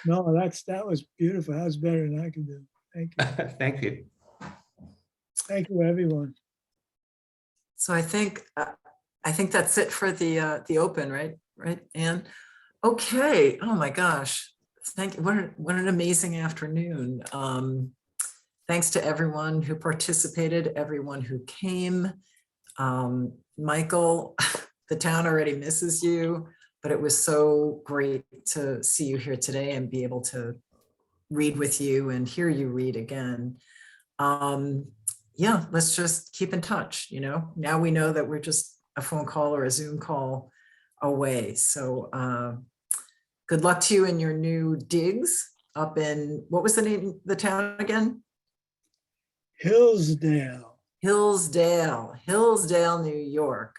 No, that was beautiful. That was better than I could do. Thank you. thank you. Thank you, everyone. So I think that's it for the open, right? Right, Anne? Okay. Oh my gosh. Thank you. What an amazing afternoon. Thanks to everyone who participated, everyone who came. Michael, the town already misses you, but it was so great to see you here today and be able to read with you and hear you read again. Yeah, let's just keep in touch. You know, now we know that we're just a phone call or a Zoom call away. So good luck to you in your new digs up in, what was the name of the town again? Hillsdale. Hillsdale, New York.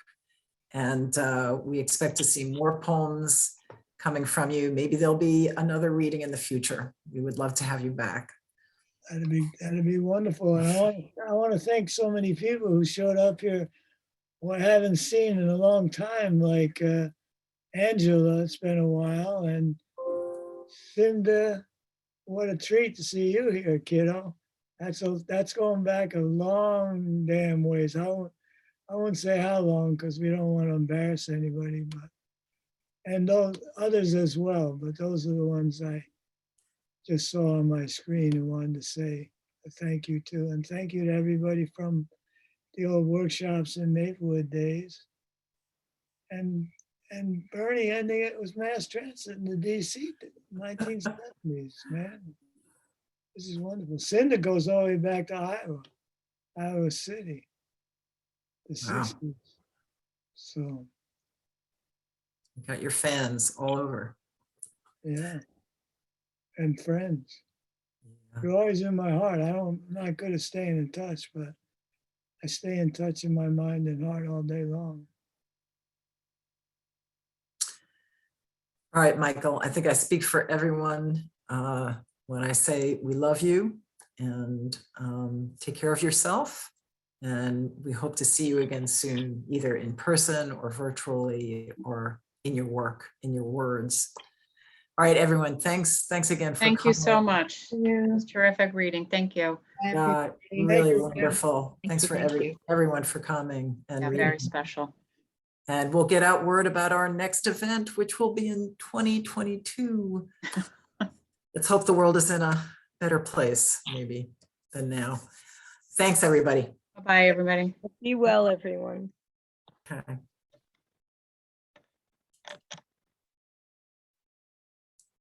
And we expect to see more poems coming from you. Maybe there'll be another reading in the future. We would love to have you back. That'd be wonderful. And I want to thank so many people who showed up here who I haven't seen in a long time, like Angela, it's been a while, and Cinda, what a treat to see you here, kiddo. That's going back a long damn ways. I won't say how long because we don't want to embarrass anybody, but And those others as well, but those are the ones I just saw on my screen and wanted to say a thank you to. And thank you to everybody from the old workshops in Maplewood days. And Bernie ending it was mass transit in the DC 1970s, man. This is wonderful. Cinda goes all the way back to Iowa City, the Wow. 60s. So, You got your fans all over. yeah. And friends. Yeah. You're always in my heart. I'm not good at staying in touch, but I stay in touch in my mind and heart all day long. All right, Michael, I think I speak for everyone when I say we love you and take care of yourself. And we hope to see you again soon, either in person or virtually or in your work, in your words. All right, everyone, thanks again for Thank you so coming. much. It was terrific reading. Thank you. Really you. wonderful. Thanks for Thank you. everyone for coming and Yeah, reading. very special. And we'll get out word about our next event, which will be in 2022. Let's hope the world is in a better place, maybe, than now. Thanks, everybody. Bye-bye, everybody. Be well, everyone. Okay.